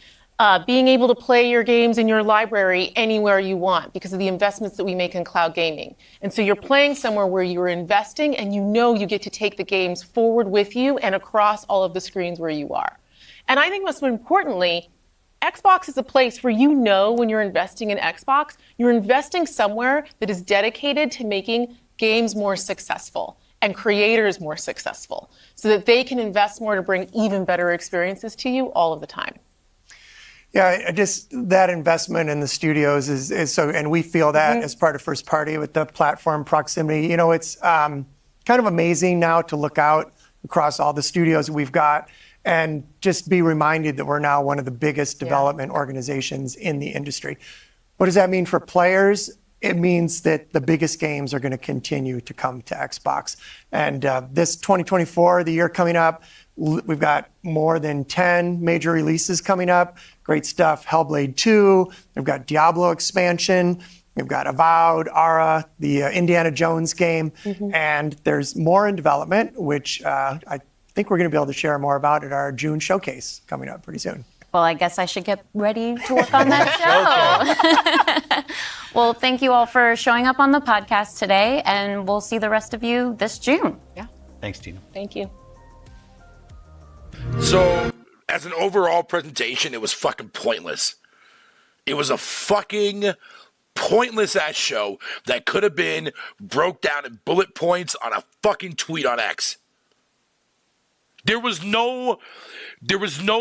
being able to play your games in your library anywhere you want because of the investments that we make in cloud gaming. And so you're playing somewhere where you're investing and you know you get to take the games forward with you and across all of the screens where you are. And I think most importantly, Xbox is a place where you know when you're investing in Xbox, you're investing somewhere that is dedicated to making games more successful and creators more successful so that they can invest more to bring even better experiences to you all of the time. Yeah, just that investment in the studios is so, and we feel that as part of first party with the platform proximity. You know, it's kind of amazing now to look out across all the studios we've got and just be reminded that we're now one of the biggest development organizations in the industry. What does that mean for players? It means that the biggest games are going to continue to come to Xbox. And this 2024, the year coming up, we've got more than 10 major releases coming up. Great stuff. Hellblade 2. We've got Diablo expansion. We've got Avowed, Ara, the Indiana Jones game. And there's more in development, which I think we're going to be able to share more about at our June showcase coming up pretty soon. Well, I guess I should get ready to work on that show. Well, thank you all for showing up on the podcast today, and we'll see the rest of you this June. Yeah. Thanks, Tina. Thank you. So, as an overall presentation, it was fucking pointless. It was a fucking pointless ass show that could have been broke down in bullet points on a fucking tweet on X. There was no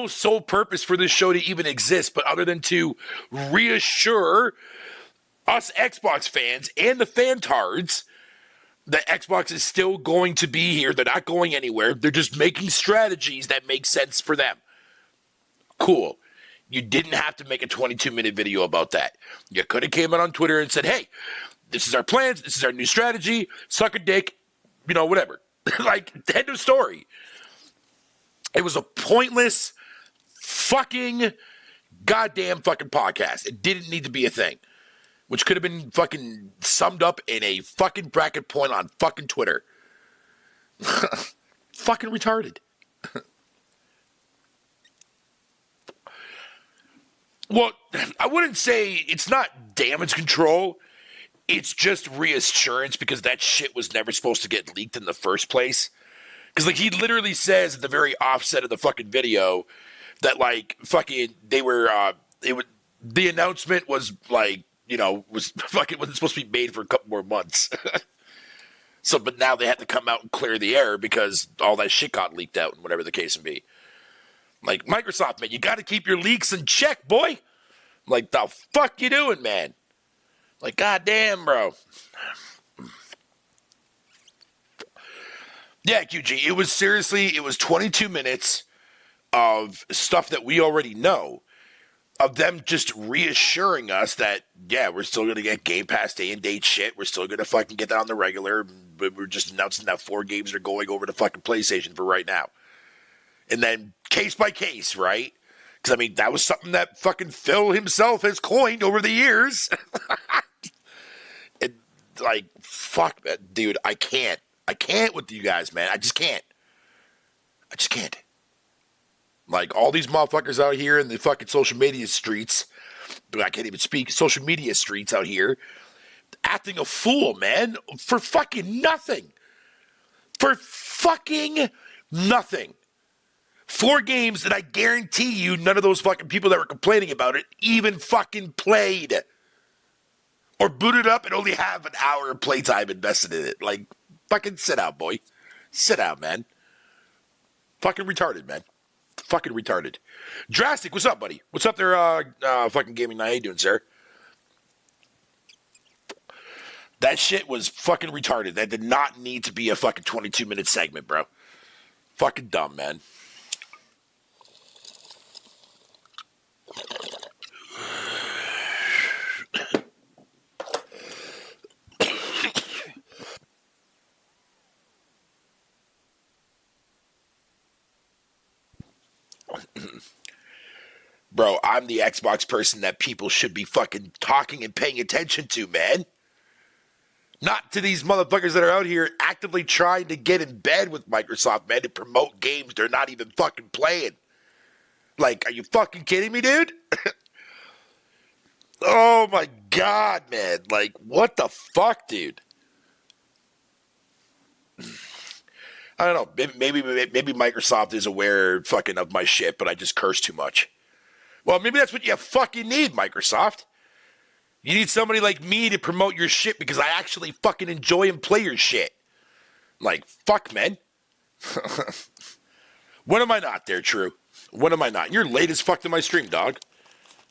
sole purpose for this show to even exist, but other than to reassure us Xbox fans and the fantards that Xbox is still going to be here. They're not going anywhere. They're just making strategies that make sense for them. Cool. You didn't have to make a 22-minute video about that. You could have came out on Twitter and said, hey, this is our plans. This is our new strategy. Suck a dick. Whatever. Like, end of story. It was a pointless fucking goddamn fucking podcast. It didn't need to be a thing. Which could have been fucking summed up in a fucking bracket point on fucking Twitter. Fucking retarded. Well, I wouldn't say it's not damage control. It's just reassurance because that shit was never supposed to get leaked in the first place. Because, like, he literally says at the very offset of the fucking video that, like, fucking, they were, the announcement was, like, was fucking, wasn't supposed to be made for a couple more months. So, but now they had to come out and clear the air because all that shit got leaked out and whatever the case may be. Like, Microsoft, man, you got to keep your leaks in check, boy. Like, the fuck you doing, man? Like, goddamn, bro. Yeah, QG, it was 22 minutes of stuff that we already know, of them just reassuring us that, yeah, we're still going to get Game Pass day and date shit. We're still going to fucking get that on the regular. But we're just announcing that 4 games are going over to fucking PlayStation for right now. And then case by case, right? Because, I mean, that was something that fucking Phil himself has coined over the years. Like, fuck, dude, I can't with you guys, man. I just can't. Like, all these motherfuckers out here in the fucking social media streets, I can't even speak, social media streets out here, acting a fool, man, for fucking nothing. For fucking nothing. 4 games that I guarantee you none of those fucking people that were complaining about it even fucking played. Or booted up and only have an hour of playtime invested in it. Like, fucking sit down, boy. Sit down, man. Fucking retarded, man. Fucking retarded. Drastic, what's up, buddy? What's up there, fucking gaming night? How you doing, sir? That shit was fucking retarded. That did not need to be a fucking 22-minute segment, bro. Fucking dumb, man. Bro, I'm the Xbox person that people should be fucking talking and paying attention to, man. Not to these motherfuckers that are out here actively trying to get in bed with Microsoft, man, to promote games they're not even fucking playing. Like, are you fucking kidding me, dude? Oh my God, man. Like, what the fuck, dude? I don't know. Maybe Microsoft is aware fucking of my shit, but I just curse too much. Well, maybe that's what you fucking need, Microsoft. You need somebody like me to promote your shit because I actually fucking enjoy and play your shit. Like, fuck, man. When am I not there, True? When am I not? You're late as fuck to my stream, dog.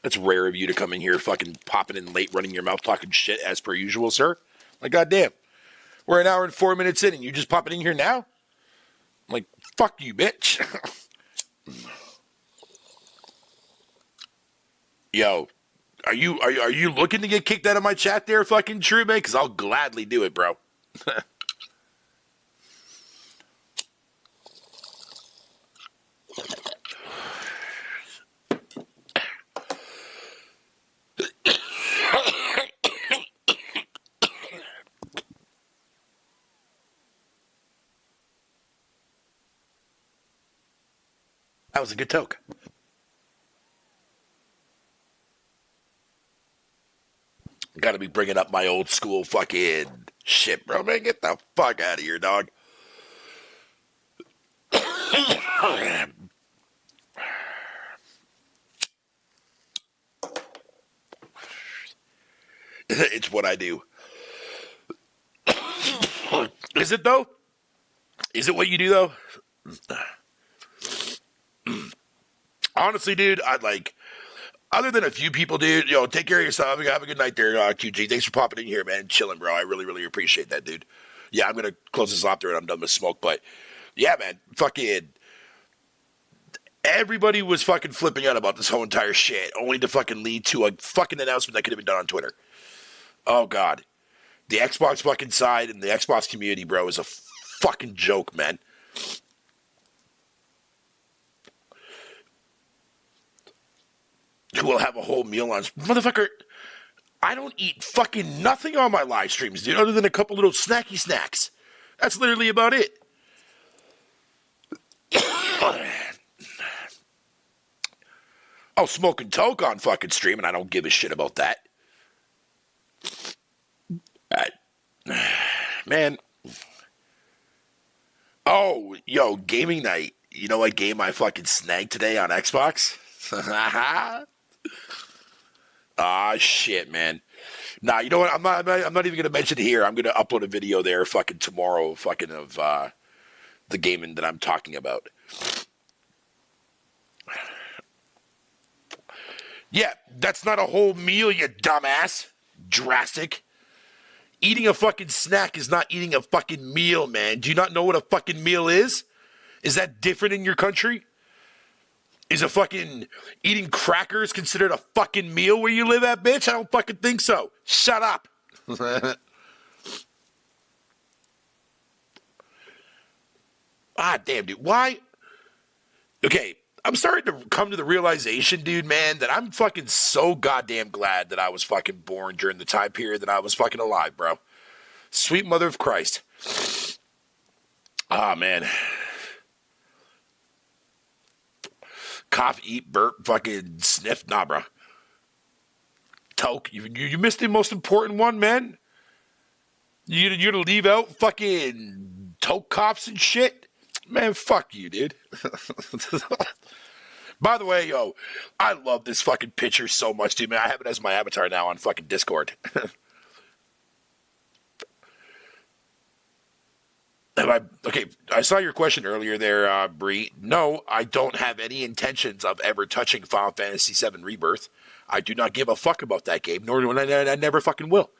That's rare of you to come in here fucking popping in late, running your mouth, talking shit as per usual, sir. Like, goddamn. We're an hour and 4 minutes in and you just popping in here now? I'm like, fuck you, bitch. Yo, are you looking to get kicked out of my chat there, fucking true, man? Because I'll gladly do it, bro. That was a good toke. Gotta be bringing up my old school fucking shit, bro. Man, get the fuck out of here, dog. It's what I do. Is it, though? Is it what you do, though? Honestly, dude, I'd like... Other than a few people, dude, take care of yourself. Have a good night there, QG. Thanks for popping in here, man. Chilling, bro. I really, really appreciate that, dude. Yeah, I'm going to close this off there and I'm done with smoke. But, yeah, man, fucking... Everybody was fucking flipping out about this whole entire shit, only to fucking lead to a fucking announcement that could have been done on Twitter. Oh, God. The Xbox fucking side and the Xbox community, bro, is a fucking joke, man. Who will have a whole meal on... Motherfucker, I don't eat fucking nothing on my live streams, dude, other than a couple little snacky snacks. That's literally about it. I'll smoke and toke on fucking stream, and I don't give a shit about that. Man. Oh, yo, gaming night. You know what game I fucking snagged today on Xbox? Ah, shit, man. Nah, you know what? I'm not even gonna mention it here. I'm gonna upload a video there, fucking tomorrow, fucking of the gaming that I'm talking about. Yeah, that's not a whole meal, you dumbass. Drastic. Eating a fucking snack is not eating a fucking meal, man. Do you not know what a fucking meal is? Is that different in your country? Is a fucking eating crackers considered a fucking meal where you live at, bitch? I don't fucking think so. Shut up. Ah, damn, dude. Why? Okay, I'm starting to come to the realization, dude, man, that I'm fucking so goddamn glad that I was fucking born during the time period that I was fucking alive, bro. Sweet mother of Christ. Ah, man. Cough, eat, burp, fucking sniff. Nah, bro. Toke. You missed the most important one, man. You're gonna leave out fucking toke coughs and shit? Man, fuck you, dude. By the way, yo, I love this fucking picture so much, dude, man. I have it as my avatar now on fucking Discord. Okay, I saw your question earlier there, Bree. No, I don't have any intentions of ever touching Final Fantasy VII Rebirth. I do not give a fuck about that game, nor do I never fucking will.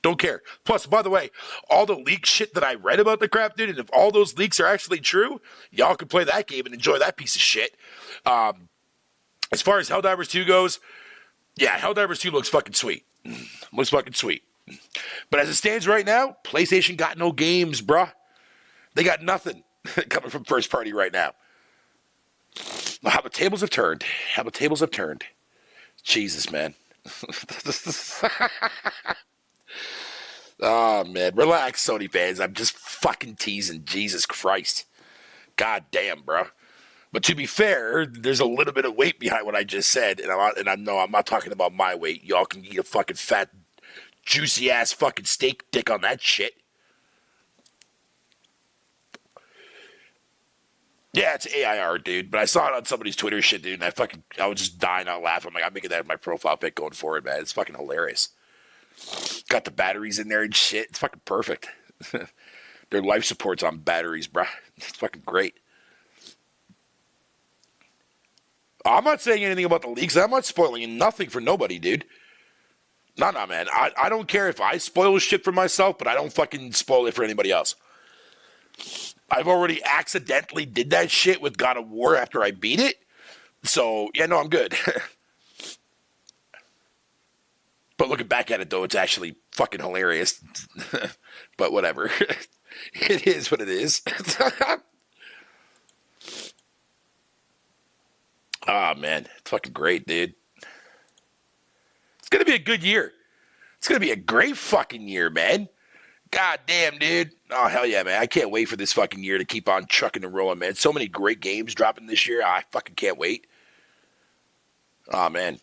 Don't care. Plus, by the way, all the leak shit that I read about the crap, dude, and if all those leaks are actually true, y'all can play that game and enjoy that piece of shit. As far as Helldivers 2 goes, yeah, Helldivers 2 looks fucking sweet. Looks fucking sweet. But as it stands right now, PlayStation got no games, bruh. They got nothing coming from first party right now. How the tables have turned. How the tables have turned. Jesus, man. Oh, man. Relax, Sony fans. I'm just fucking teasing. Jesus Christ. God damn, bro. But to be fair, there's a little bit of weight behind what I just said. And I know I'm not talking about my weight. Y'all can eat a fucking fat, juicy-ass fucking steak dick on that shit. Yeah, it's AIR, dude. But I saw it on somebody's Twitter shit, dude. And I was just dying out laughing. I'm like, I'm making that my profile pic going forward, man. It's fucking hilarious. Got the batteries in there and shit. It's fucking perfect. Their life support's on batteries, bro. It's fucking great. I'm not saying anything about the leaks. I'm not spoiling nothing for nobody, dude. No, man. I don't care if I spoil shit for myself, but I don't fucking spoil it for anybody else. I've already accidentally did that shit with God of War after I beat it. So, yeah, no, I'm good. But looking back at it, though, it's actually fucking hilarious. But whatever. It is what it is. Oh, man. It's fucking great, dude. It's going to be a good year. It's going to be a great fucking year, man. God damn, dude. Oh, hell yeah, man. I can't wait for this fucking year to keep on chucking and rolling, man. So many great games dropping this year. I fucking can't wait. Oh, man.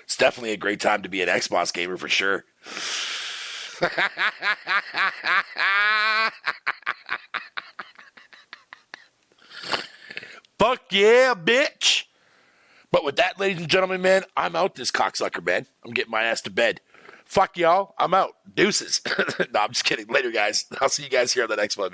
It's definitely a great time to be an Xbox gamer for sure. Fuck yeah, bitch. But with that, ladies and gentlemen, man, I'm out this cocksucker, man. I'm getting my ass to bed. Fuck y'all. I'm out. Deuces. No, I'm just kidding. Later, guys. I'll see you guys here on the next one.